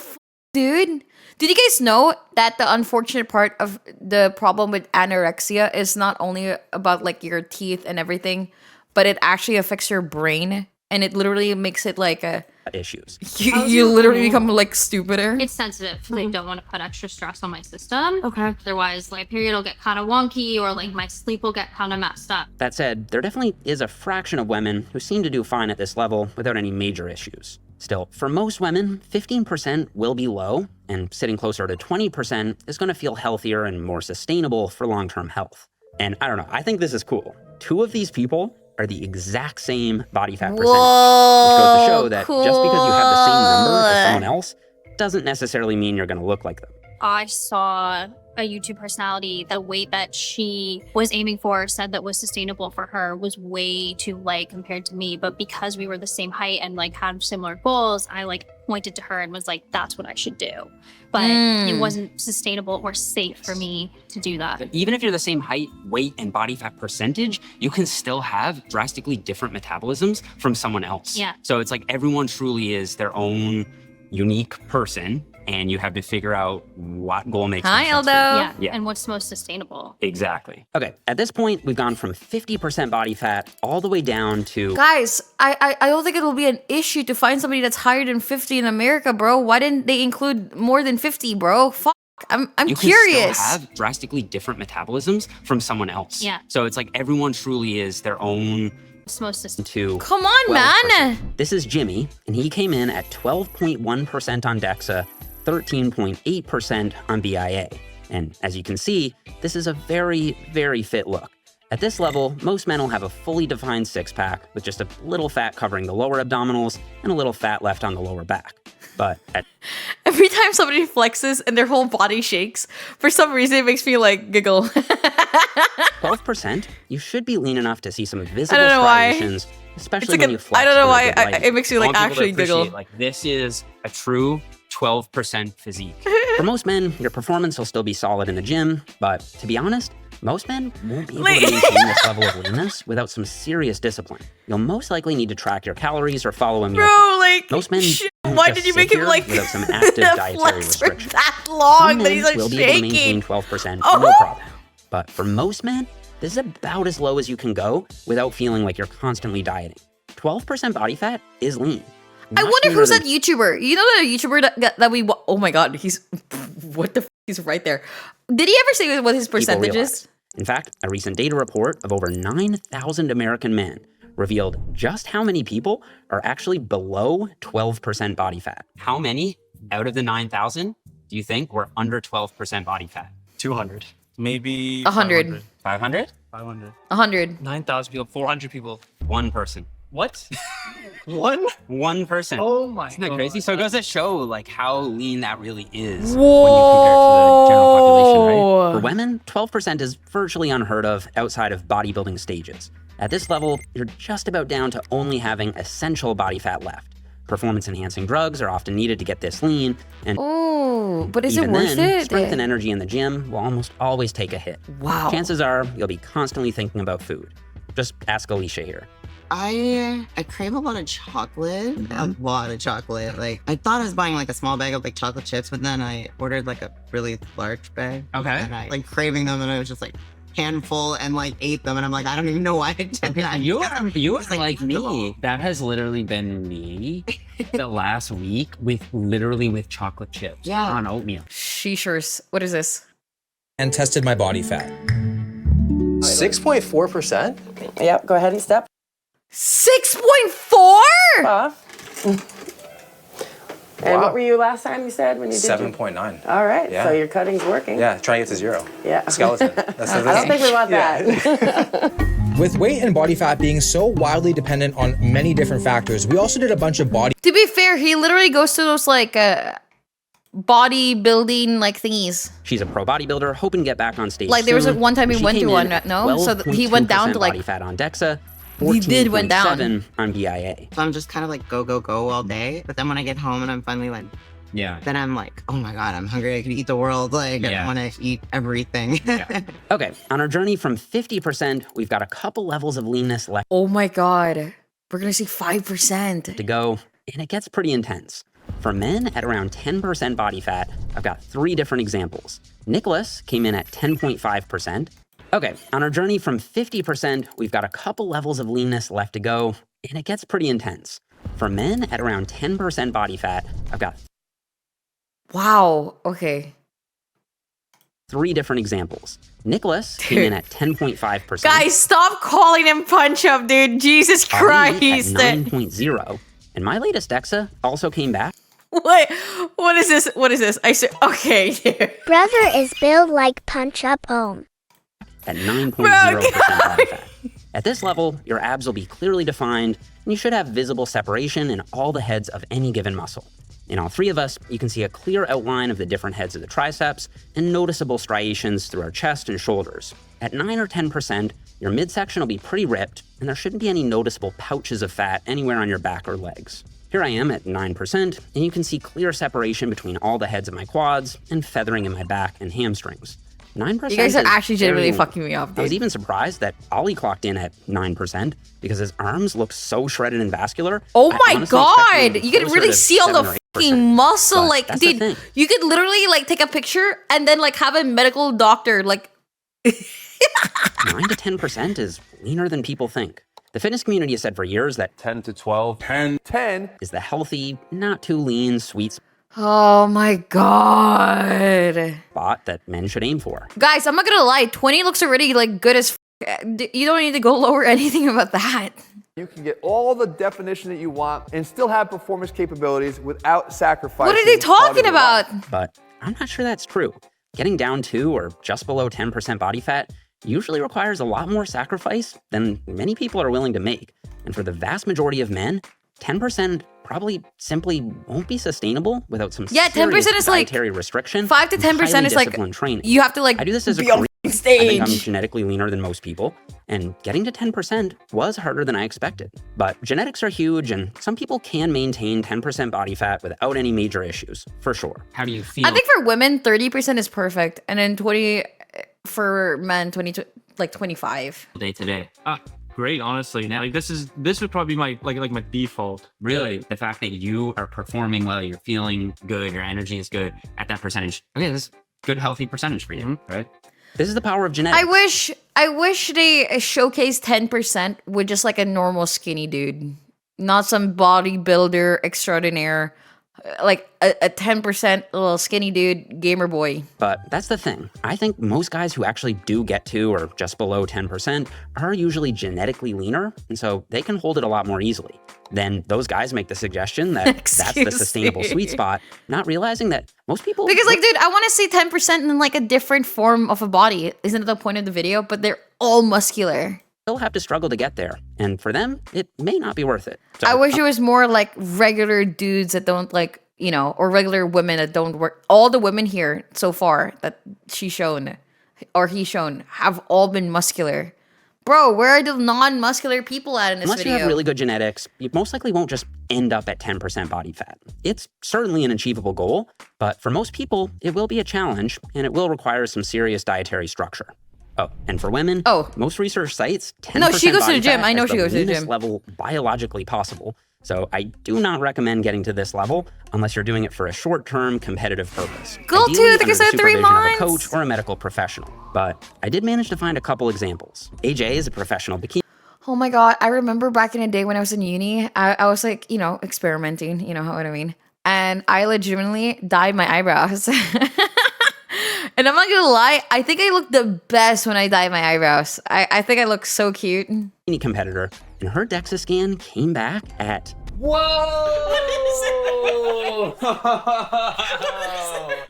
dude. Did you guys know that the unfortunate part of the problem with anorexia is not only about like your teeth and everything, but it actually affects your brain, and it literally makes it like a issues. You literally become like stupider. It's sensitive. I don't want to put extra stress on my system. Okay. Otherwise, my period will get kind of wonky, or like my sleep will get kind of messed up. That said, there definitely is a fraction of women who seem to do fine at this level without any major issues. Still, for most women, 15% will be low, and sitting closer to 20% is going to feel healthier and more sustainable for long-term health. And I don't know, I think this is cool. 2 of these people are the exact same body fat percentage, which goes to show that just because you have the same number as someone else doesn't necessarily mean you're going to look like them. I saw a YouTube personality, the weight that she was aiming for, said that was sustainable for her was way too light compared to me. But because we were the same height and like had similar goals, I like pointed to her and was like, that's what I should do. But it wasn't sustainable or safe for me to do that. Even if you're the same height, weight, and body fat percentage, you can still have drastically different metabolisms from someone else. Yeah. So it's like everyone truly is their own unique person, and you have to figure out what goal makes Hi, sense. Eldo. Yeah. And what's most sustainable. Exactly. Okay, at this point, we've gone from 50% body fat all the way down to... Guys, I don't think it'll be an issue to find somebody that's higher than 50 in America, bro. Why didn't they include more than 50, bro? Fuck. I'm you curious. can still have drastically different metabolisms from someone else. Yeah. So it's like everyone truly is their own... What's most sustainable. Come on, man. This is Jimmy, and he came in at 12.1% on DEXA, 13.8% on BIA. And as you can see, this is a very, very fit look. At this level, most men will have a fully defined six-pack with just a little fat covering the lower abdominals and a little fat left on the lower back. But every time somebody flexes and their whole body shakes, for some reason it makes me like giggle. 12%, you should be lean enough to see some visible I don't know striations, why. especially when you flex. I don't know for why good lighting. it makes me like actually giggle. Like this is a true 12% physique. For most men, your performance will still be solid in the gym, but to be honest, most men won't be able to maintain this level of leanness without some serious discipline. You'll most likely need to track your calories or follow a meal plan. Like, most men why did you make him like without some active dietary restrictions? that long Some that men he's like will be shaking? able to maintain 12%, no problem. But for most men, this is about as low as you can go without feeling like you're constantly dieting. 12% body fat is lean. I wonder who's that YouTuber. You know the YouTuber that we... Oh my god, he's... What the f***? He's right there. Did he ever say what his percentage is? In fact, a recent data report of over 9,000 American men revealed just how many people are actually below 12% body fat. How many out of the 9,000 do you think were under 12% body fat? 200. Maybe 100. 500? 500. 100. 9,000 people. 400 people. One person. What? One person. Oh my Isn't that God. crazy? So it goes to show like how lean that really is Whoa. when you compare it to the general population, right? For women, 12% is virtually unheard of outside of bodybuilding stages. At this level, you're just about down to only having essential body fat left. Performance-enhancing drugs are often needed to get this lean, and but is it even worth then, it? strength and energy in the gym will almost always take a hit. Wow. Chances are you'll be constantly thinking about food. Just ask Alicia here. I crave a lot of chocolate. A lot of chocolate. Like I thought I was buying like a small bag of like chocolate chips, but then I ordered like a really large bag. Okay. And I like craving them, and I was just like handful and like ate them, and I'm like, I don't even know why I did that. You are like me. That has literally been me the last week with chocolate chips on oatmeal. Sheeshers. What is this? And tested my body fat. 6.4%? Yep, go ahead and step 6.4? off. And what were you last time you said when you did 7.9. All right, Yeah. so your cutting's working. Yeah, trying to get to 0. Yeah. Skeleton. That's I don't think we want that. With weight and body fat being so wildly dependent on many different factors, we also did a bunch of body... To be fair, he literally goes to those like bodybuilding like thingies. She's a pro bodybuilder, hoping to get back on stage Like there was soon. a one time he She went to came one, in no? So he went down to like body fat on DEXA, He did went down. 14.7 on BIA. So I'm just kind of like go all day. But then when I get home and I'm finally like Yeah. then I'm like, oh my God, I'm hungry. I could eat the world. Like, I want to eat everything. Okay, on our journey from 50%, we've got a couple levels of leanness left Oh my God. We're going to see 5%. to go, and it gets pretty intense. For men at around 10% body fat, I've got 3 different examples. Nicholas came in at 10.5%. Okay, on our journey from 50%, we've got a couple levels of leanness left to go, and it gets pretty intense. For men at around 10% body fat, I've got Wow. Okay. 3 different examples. Nicholas came in at 10.5%. Guys, stop calling him punch up, dude. Jesus Ali Christ. at 9.0. And my latest DEXA also came back What is this? What is this? I said, okay, dude. Brother is built like punch up home. at 9.0% body fat. At this level, your abs will be clearly defined, and you should have visible separation in all the heads of any given muscle. In all 3 of us, you can see a clear outline of the different heads of the triceps and noticeable striations through our chest and shoulders. At 9 or 10%, your midsection will be pretty ripped, and there shouldn't be any noticeable pouches of fat anywhere on your back or legs. Here I am at 9%, and you can see clear separation between all the heads of my quads and feathering in my back and hamstrings. 9%. You guys are actually genuinely very fucking me up, dude. I was even surprised that Ollie clocked in at 9% because his arms look so shredded and vascular. Oh I my honestly God! expected You could closer really to see all 7 the or 8%. fucking muscle. But Like, that's the dude, thing. you could literally like take a picture and then like have a medical doctor like. 9 to 10% is leaner than people think. The fitness community has said for years that 10 to 12, 10 is the healthy, not too lean, sweet Oh my God. spot that men should aim for. Guys, I'm not gonna lie. 20 looks already like good as. You don't need to go lower anything about that. You can get all the definition that you want and still have performance capabilities without sacrificing. What are they talking about? But I'm not sure that's true. Getting down to or just below 10% body fat usually requires a lot more sacrifice than many people are willing to make. And for the vast majority of men, 10% probably simply won't be sustainable without some Yeah, 10% serious is like dietary restriction. 5 to 10% highly is like disciplined training. you have to like I do this as a be on career. stage. I think I'm genetically leaner than most people, and getting to 10% was harder than I expected. But genetics are huge, and some people can maintain 10% body fat without any major issues, for sure. How do you feel? I think for women, 30% is perfect, and then 20 for men, 20 like 25. Day to day. Great, honestly. Like this would probably be my like my default. Really, the fact that you are performing well, you're feeling good, your energy is good at that percentage. Okay, this is good, healthy percentage for you, right? This is the power of genetics. I wish they showcase 10% with just like a normal skinny dude, not some bodybuilder extraordinaire, like a 10% little skinny dude gamer boy. But that's the thing. I think most guys who actually do get to or just below 10% are usually genetically leaner, and so they can hold it a lot more easily. Then those guys make the suggestion that that's the sustainable sweet spot, not realizing that most people... Because like, dude, I want to see 10% in like a different form of a body. Isn't it the point of the video? But they're all muscular. They'll have to struggle to get there, and for them, it may not be worth it. So, I wish it was more like regular dudes that don't like, you know, or regular women that don't work. All the women here so far that she's shown or he's shown have all been muscular. Bro, where are the non-muscular people at in this unless video? you have really good genetics, you most likely won't just end up at 10% body fat. It's certainly an achievable goal, but for most people, it will be a challenge, and it will require some serious dietary structure. Oh, and for women, most research cites 10% No, she goes to body the gym. fat I know as she the goes to the leanest gym. level biologically possible. So I do not recommend getting to this level unless you're doing it for a short-term competitive purpose. Go Ideally, to it under because the I had 3 supervision of months. a coach or a medical professional. But I did manage to find a couple examples. AJ is a professional bikini Oh my God. I remember back in the day when I was in uni, I was like, you know, experimenting, you know what I mean? And I legitimately dyed my eyebrows. And I'm not gonna lie, I think I look the best when I dye my eyebrows. I think I look so cute. competitor, and her DEXA scan came back at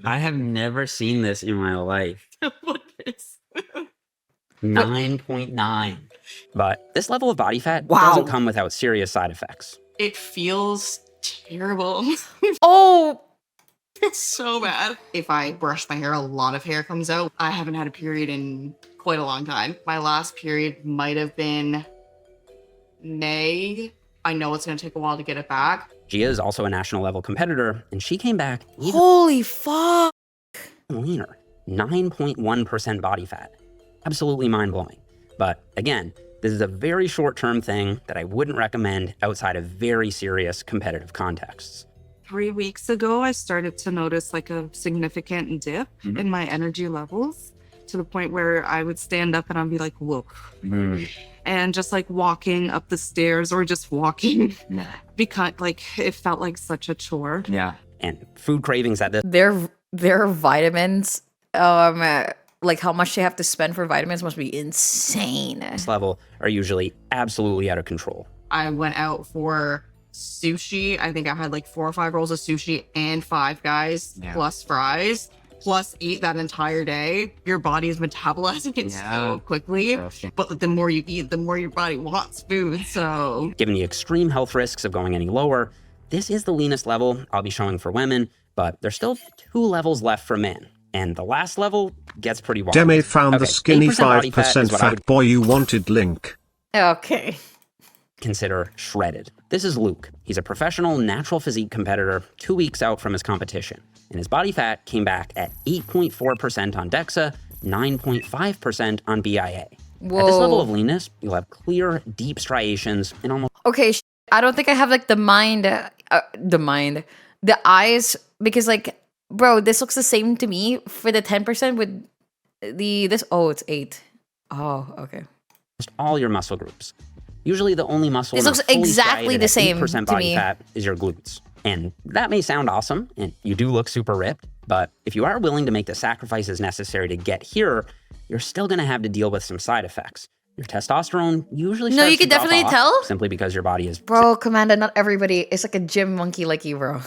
I have never seen this in my life. What is 9.9. But this level of body fat Wow. doesn't come without serious side effects. It feels terrible. Oh, it's so bad. If I brush my hair, a lot of hair comes out. I haven't had a period in quite a long time. My last period might have been May. I know it's going to take a while to get it back. Gia is also a national level competitor, and she came back even Holy fuck. leaner, 9.1% body fat. Absolutely mind-blowing. But again, this is a very short-term thing that I wouldn't recommend outside of very serious competitive contexts. 3 weeks ago, I started to notice like a significant dip in my energy levels to the point where I would stand up and I'd be like, whoa. And just like walking up the stairs or just walking, because like it felt like such a chore. Yeah. And food cravings at this Their vitamins, like how much they have to spend for vitamins must be insane. level are usually absolutely out of control. I went out for sushi. I think I had like 4 or 5 rolls of sushi and 5 guys plus fries. Plus eat that entire day. Your body is metabolizing it so quickly. But the more you eat, the more your body wants food. So Given the extreme health risks of going any lower, this is the leanest level I'll be showing for women, but there's still 2 levels left for men. And the last level gets pretty wild. Deme found the skinny 8% body fat is 5% what I fat would boy you wanted link. Okay. consider shredded. This is Luke. He's a professional natural physique competitor 2 weeks out from his competition, and his body fat came back at 8.4% on DEXA, 9.5% on BIA. Whoa. At this level of leanness, you'll have clear, deep striations in almost... Okay, I don't think I have like the eyes, because like, bro, this looks the same to me for the 10% with it's 8. Oh, okay. all your muscle groups. Usually the only muscle This in a looks fully exactly striated the at same 8% to body me. fat is your glutes. And that may sound awesome, and you do look super ripped, but if you are willing to make the sacrifices necessary to get here, you're still gonna have to deal with some side effects. Your testosterone usually No, starts you to could drop definitely off tell. simply because your body is Bro, Commander, not everybody is like a gym monkey like you, bro.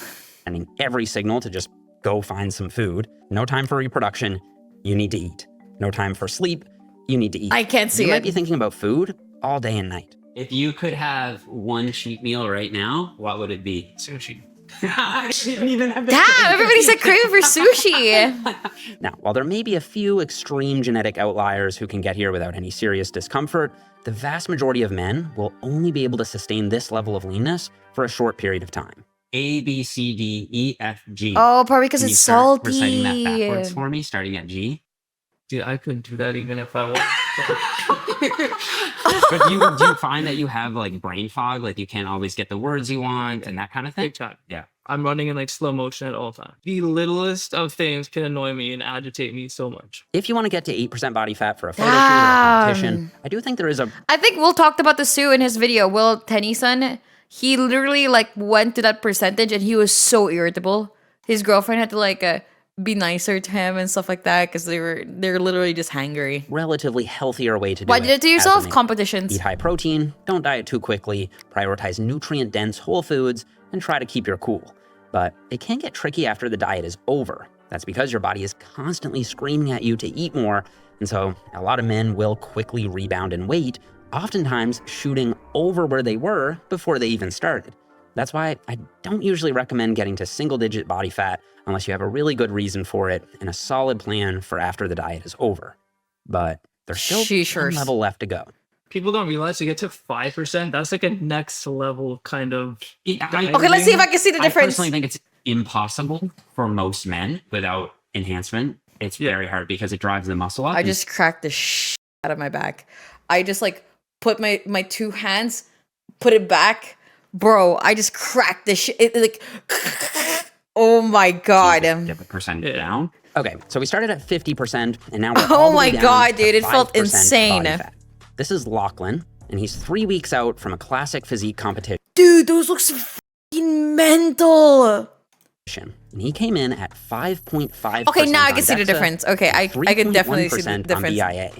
sending every signal to just go find some food. No time for reproduction, you need to eat. No time for sleep, you need to eat. I can't see You might it. be thinking about food all day and night. If you could have one cheat meal right now, what would it be? Sushi. I didn't even have to Damn, everybody said craving for sushi. Now, while there may be a few extreme genetic outliers who can get here without any serious discomfort, the vast majority of men will only be able to sustain this level of leanness for a short period of time. A, B, C, D, E, F, G. Oh, probably because Can you it's start reciting that salty. backwards for me, starting at G? Dude, I couldn't do that even if I wanted. But do you find that you have like brain fog, like you can't always get the words you want and that kind of thing? Big time. Yeah. I'm running in like slow motion at all times. The littlest of things can annoy me and agitate me so much. If you want to get to 8% body fat for a photo shoot or a competition, I do think there is a... I think Will talked about this too in his video. Will Tennyson, he literally like went to that percentage and he was so irritable. His girlfriend had to like be nicer to him and stuff like that because they're literally just hangry. relatively healthier way to do Why it. did it to as yourself? a man. Competitions. Eat high protein, don't diet too quickly, prioritize nutrient-dense whole foods, and try to keep your cool. But it can get tricky after the diet is over. That's because your body is constantly screaming at you to eat more, and so a lot of men will quickly rebound in weight, oftentimes shooting over where they were before they even started. That's why I don't usually recommend getting to single-digit body fat unless you have a really good reason for it and a solid plan for after the diet is over. But there's still one level left to go. People don't realize to get to 5%, that's like a next level kind of. Okay, let's see if I can see the I difference. personally think it's impossible for most men without enhancement. It's very hard because it drives the muscle up. I just cracked the shit out of my back. I just like put my 2 hands, put it back. Bro, I just cracked the shit. Like, oh my God. Get the percent down. Okay, so we started at 50%, and now we're Oh all the way my down God, to dude, it felt 5% insane. body fat. This is Lachlan, and he's 3 weeks out from a classic physique competition. Dude, those look so fucking mental. And he came in at 5.5%. Okay, now I can on see the DEXA, difference. Okay, I can definitely see the 3.1% on difference. BIA.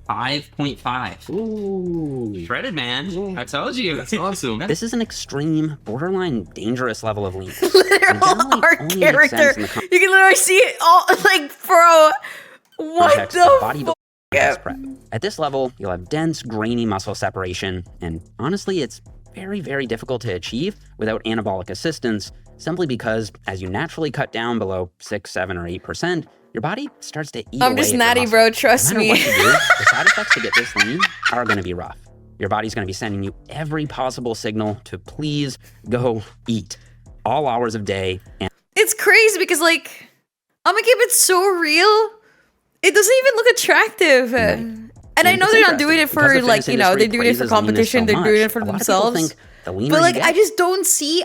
5.5. Ooh. Shredded, man. I told you. That's awesome. This is an extreme, borderline dangerous level of leanness. Literal art character. You can literally see it all. Like, bro, what context of the bodybuilding test prep. At this level, you'll have dense, grainy muscle separation, and honestly, it's very, very difficult to achieve without anabolic assistance, simply because as you naturally cut down below 6, 7, or 8%, your body starts to eat I'm away just at your natty, muscle. bro. Trust No matter me. what you do, the side effects to get this lean are going to be rough. Your body's gonna be sending you every possible signal to please go eat, all hours of day. And It's crazy because, like, I'm gonna keep it so real. It doesn't even look attractive. And I know they're not doing it for, like, you know, they're doing it for competition, they're doing it for themselves. But, like, I just don't see,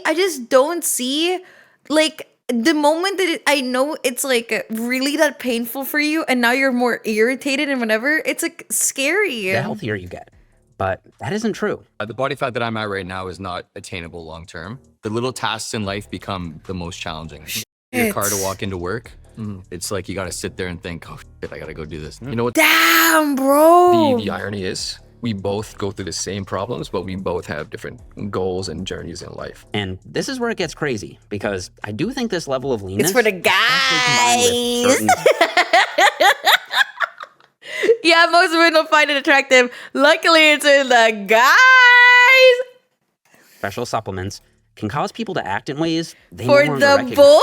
like, the moment that I know it's, like, really that painful for you, and now you're more irritated and whatever, it's, like, scary. the healthier you get. But that isn't true. The body fat that I'm at right now is not attainable long term. The little tasks in life become the most challenging. Your car to walk into work, it's like you gotta sit there and think, oh shit, I gotta go do this. You know what? Damn, bro. The irony is, we both go through the same problems, but we both have different goals and journeys in life. And this is where it gets crazy, because I do think this level of leanness... It's for the guys. Yeah, most women don't find it attractive. Luckily, it's in the guys. Special supplements can cause people to act in ways they For no longer the recognize. boys.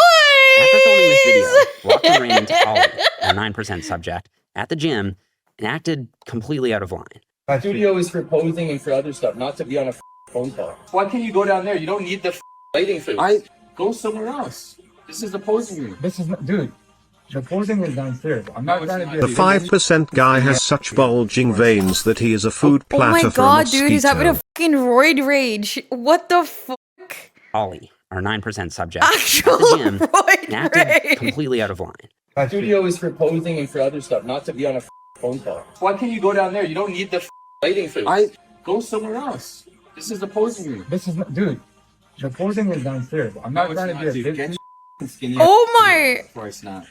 After filming this video, Lachlan ran into Ollie, a 9% subject, at the gym and acted completely out of line. My studio is for posing and for other stuff, not to be on a phone call. Why can't you go down there? You don't need the lighting for this. Go somewhere else. This is the posing room. This is not, dude. The posing is downstairs. I'm not trying to be. The 5% guy has such bulging veins that he is a food Oh platter my for a god, mosquito. dude, he's having a fucking roid rage. What the fuck? Ollie, our 9% subject, Actual at the gym roid and acted rage. completely out of line. My studio is for posing and for other stuff, not to be on a phone call. Why can't you go down there? You don't need the lighting for this. Go somewhere else. This is the posing room. This is not, dude. The posing is downstairs. I'm not trying to be a big skinny. Oh my! Of course not.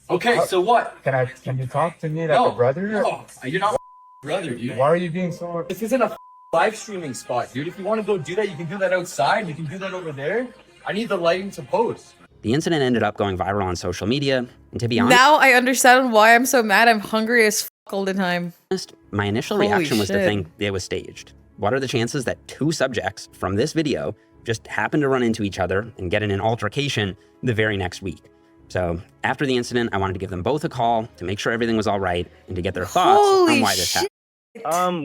Okay, so what? Can you talk to me like a brother? No, you're not brother, dude. Why are you being so? This isn't a live streaming spot, dude. If you want to go do that, you can do that outside. You can do that over there. I need the lighting to pose. The incident ended up going viral on social media, and to be honest, Now I understand why I'm so mad. I'm hungry as fuck all the time. my initial Holy reaction was to shit. think it was staged. What are the chances that two subjects from this video just happened to run into each other and get in an altercation the very next week? So after the incident, I wanted to give them both a call to make sure everything was all right and to get their thoughts on why this happened.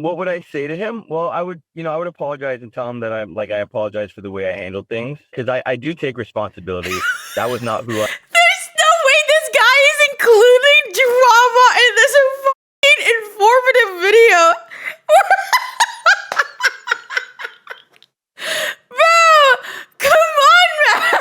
What would I say to him? Well, I would apologize and tell him that I apologize for the way I handled things, because I do take responsibility. That was not who I. There's no way this guy is including drama in this fucking informative video. Bro, come on, man.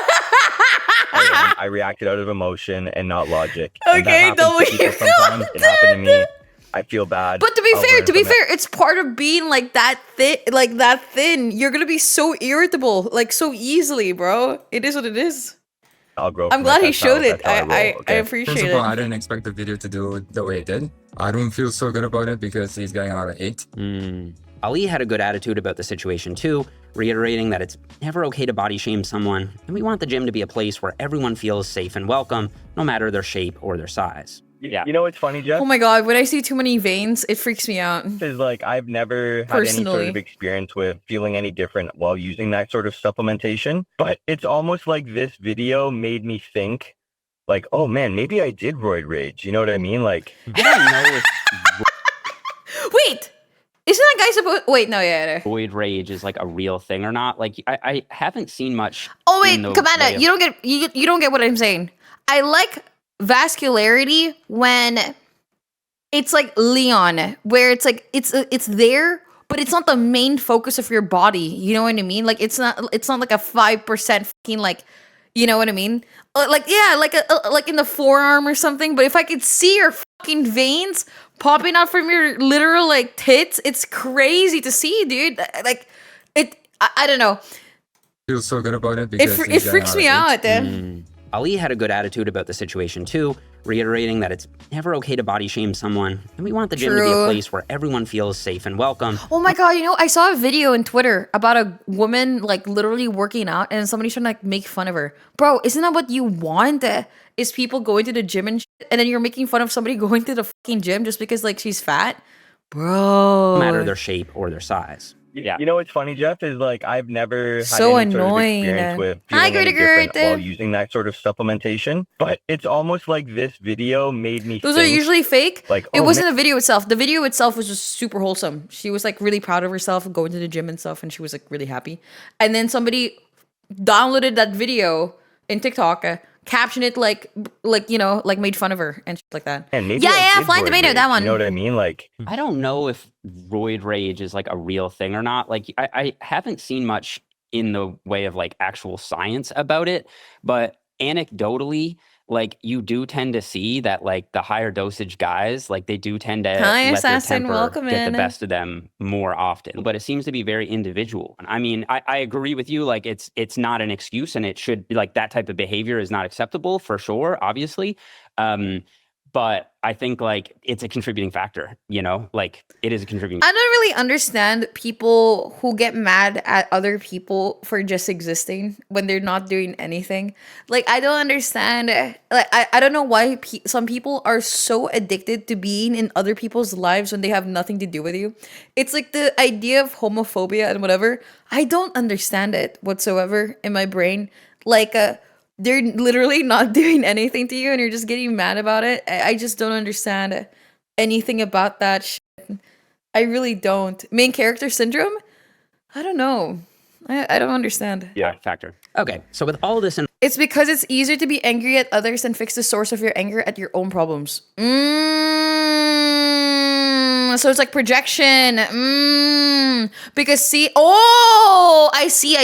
I reacted out of emotion and not logic. Okay, don't we It happened to me. I feel bad. But to be I'll fair, learn from it. it's part of being like that thin. You're gonna be so irritable, like so easily, bro. It is what it is. I'll grow. I'm from glad it. he That's how- showed it. that's how I roll, okay? appreciate First of all, it. I didn't expect the video to do the way it did. I don't feel so good about it because he's getting out of 8. Ali had a good attitude about the situation too, reiterating that it's never okay to body shame someone, and we want the gym to be a place where everyone feels safe and welcome, no matter their shape or their size. Yeah. You know what's funny, Jeff? Oh my god, when I see too many veins, it freaks me out. Is like I've never had any sort Personally. of experience with feeling any different while using that sort of supplementation. But it's almost like this video made me think, like, oh man, maybe I did roid rage. You know what I mean? Like, I don't know if Wait, isn't that guy supposed? Wait, no, yeah. void rage is like a real thing or not. Like I haven't seen much. Oh wait, in the Commander, way of- you don't get what I'm saying. I like vascularity when it's like Leon, where it's like it's there, but it's not the main focus of your body. You know what I mean? Like it's not like a 5% fucking like, you know what I mean? Like yeah, like in the forearm or something. But if I could see your fucking veins popping out from your literal like tits, it's crazy to see, dude. Like it, I don't know. Feel so good about it It, because fr- he's it getting freaks out me of 8. out. Ali had a good attitude about the situation too, reiterating that it's never okay to body shame someone, and we want the gym to be a True. place where everyone feels safe and welcome. Oh my god, you know, I saw a video on Twitter about a woman like literally working out and somebody's trying to like make fun of her. Bro, isn't that what you want? Is people going to the gym and shit, and then you're making fun of somebody going to the fucking gym just because like she's fat? Bro. No matter their shape or their size. Yeah. You know what's funny, Jeff, is like I've never had So any sort of annoying. experience with Hi, feeling any Gertigert. different while using that sort of supplementation. But it's almost like this video made me Those are think, usually fake. like, It oh, wasn't man, the video itself. The video itself was just super wholesome. She was like really proud of herself, going to the gym and stuff, and she was like really happy. And then somebody downloaded that video in TikTok, captioned it like you know, like made fun of her and shit like that. and maybe Yeah, I yeah, did Flying roid Tomato, rage, that one. You know what I mean? Like, I don't know if roid rage is like a real thing or not. Like, I haven't seen much in the way of like actual science about it, but anecdotally, like you do tend to see that like the higher dosage guys, like they do tend to Hi, let their Assassin, temper welcome get in. the best of them more often. But it seems to be very individual. I mean, I agree with you. Like it's not an excuse, and it should be like that type of behavior is not acceptable for sure, obviously. But I think like it's a contributing factor, you know, like it is a contributing. I don't really understand people who get mad at other people for just existing when they're not doing anything. Like, I don't understand. Like, I don't know why some people are so addicted to being in other people's lives when they have nothing to do with you. It's like the idea of homophobia and whatever. I don't understand it whatsoever in my brain. Like, they're literally not doing anything to you and you're just getting mad about it. I just don't understand anything about that shit. I really don't. Main character syndrome? I don't know. I don't understand. Yeah, factor. Okay, so with all this in It's because it's easier to be angry at others than fix the source of your anger at your own problems. So it's like projection. Because I see.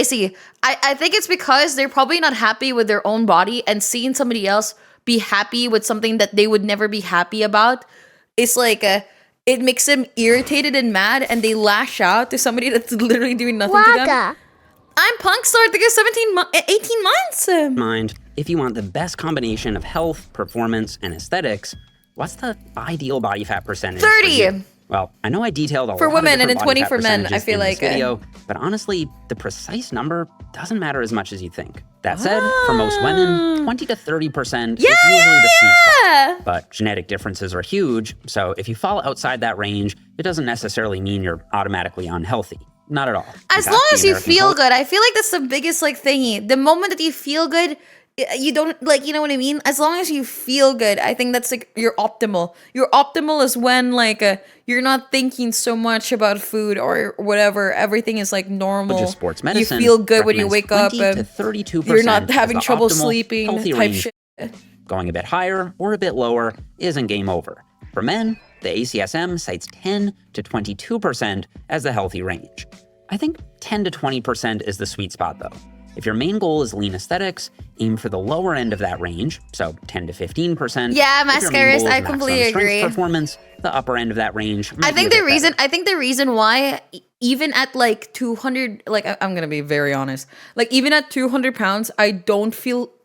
I think it's because they're probably not happy with their own body, and seeing somebody else be happy with something that they would never be happy about, it's like it makes them irritated and mad, and they lash out to somebody that's literally doing nothing to them. I'm Punk Star, to get 18 months. mind, if you want the best combination of health, performance, and aesthetics, what's the ideal body fat percentage? 30. For you? Well, I know I detailed a For lot women of and different then body 20 fat for men, I percentages feel in this like, video, but honestly, the precise number doesn't matter as much as you think. That said, for most women, 20 to 30% is usually the sweet spot. But genetic differences are huge, so if you fall outside that range, it doesn't necessarily mean you're automatically unhealthy. Not at all. As long as you feel good. I feel like that's the biggest like thingy. The moment that you feel good, you don't like, you know what I mean? As long as you feel good, I think that's like your optimal. Your optimal is when like you're not thinking so much about food or whatever. Everything is like normal. Just sports medicine You feel good when you wake up. 20 to 32% You're not is having the trouble optimal sleeping healthy type range. shit. Going a bit higher or a bit lower isn't game over. For men, the ACSM cites 10 to 22% as the healthy range. I think 10 to 20% is the sweet spot though. If your main goal is lean aesthetics, aim for the lower end of that range, so 10 to 15%. Yeah, If your main Mascaris, goal is I maximum completely strength agree. Performance, the upper end of that range. I think the reason why even at like 200, like I'm gonna be very honest, like even at 200 pounds,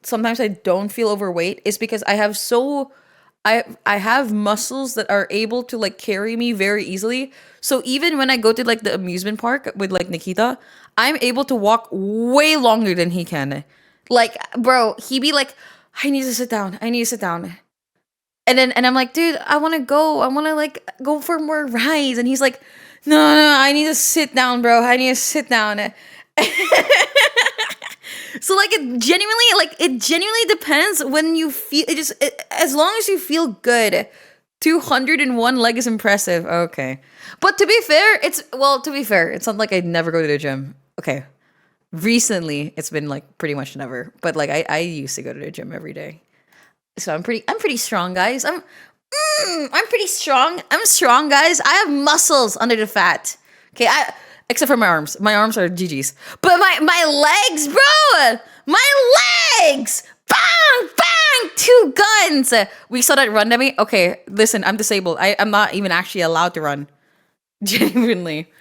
sometimes I don't feel overweight is because I have muscles that are able to like carry me very easily. So even when I go to like the amusement park with like Nikita, I'm able to walk way longer than he can. Like, bro, he be like, I need to sit down. And I'm like, dude, I want to like go for more rides. And he's like, no, I need to sit down, bro. I need to sit down. So like it genuinely depends when you feel as long as you feel good. 201 leg is impressive. Okay. But to be fair, it's not like I never go to the gym. Okay. Recently, it's been like pretty much never. But like I used to go to the gym every day. So I'm pretty strong, guys. I'm pretty strong. I'm strong, guys. I have muscles under the fat. Okay, except for my arms. My arms are GG's. But my legs, bro! My legs! Bang! Bang! 2 guns! We saw that run, Demi? Okay, listen, I'm disabled. I'm not even actually allowed to run. Genuinely.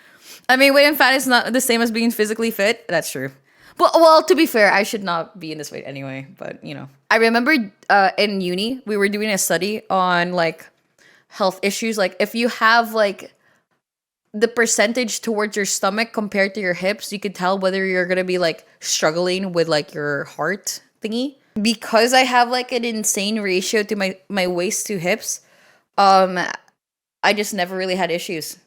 I mean, weight and fat is not the same as being physically fit. That's true. But, well, to be fair, I should not be in this weight anyway. But, you know. I remember in uni, we were doing a study on, like, health issues. Like, if you have, like, the percentage towards your stomach compared to your hips, you could tell whether you're going to be, like, struggling with, like, your heart thingy. Because I have, like, an insane ratio to my waist to hips, I just never really had issues.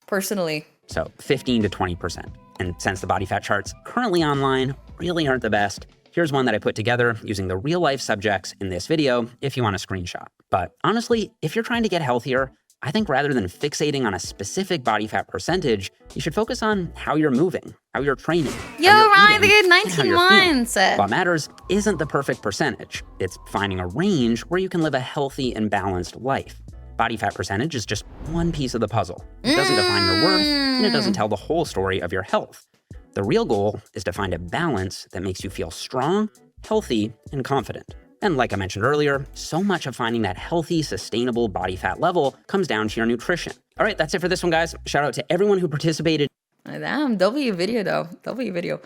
Personally. so 15 to 20%. And since the body fat charts currently online really aren't the best, here's one that I put together using the real life subjects in this video if you want a screenshot. But honestly, if you're trying to get healthier, I think rather than fixating on a specific body fat percentage, you should focus on how you're moving, how you're training. Yo, Ryan, they get 19 months. What matters isn't the perfect percentage. It's finding a range where you can live a healthy and balanced life. Body fat percentage is just one piece of the puzzle. It doesn't define your worth, and it doesn't tell the whole story of your health. The real goal is to find a balance that makes you feel strong, healthy, and confident. And like I mentioned earlier, so much of finding that healthy, sustainable body fat level comes down to your nutrition. All right, that's it for this one, guys. Shout out to everyone who participated. Damn, W video though. W video.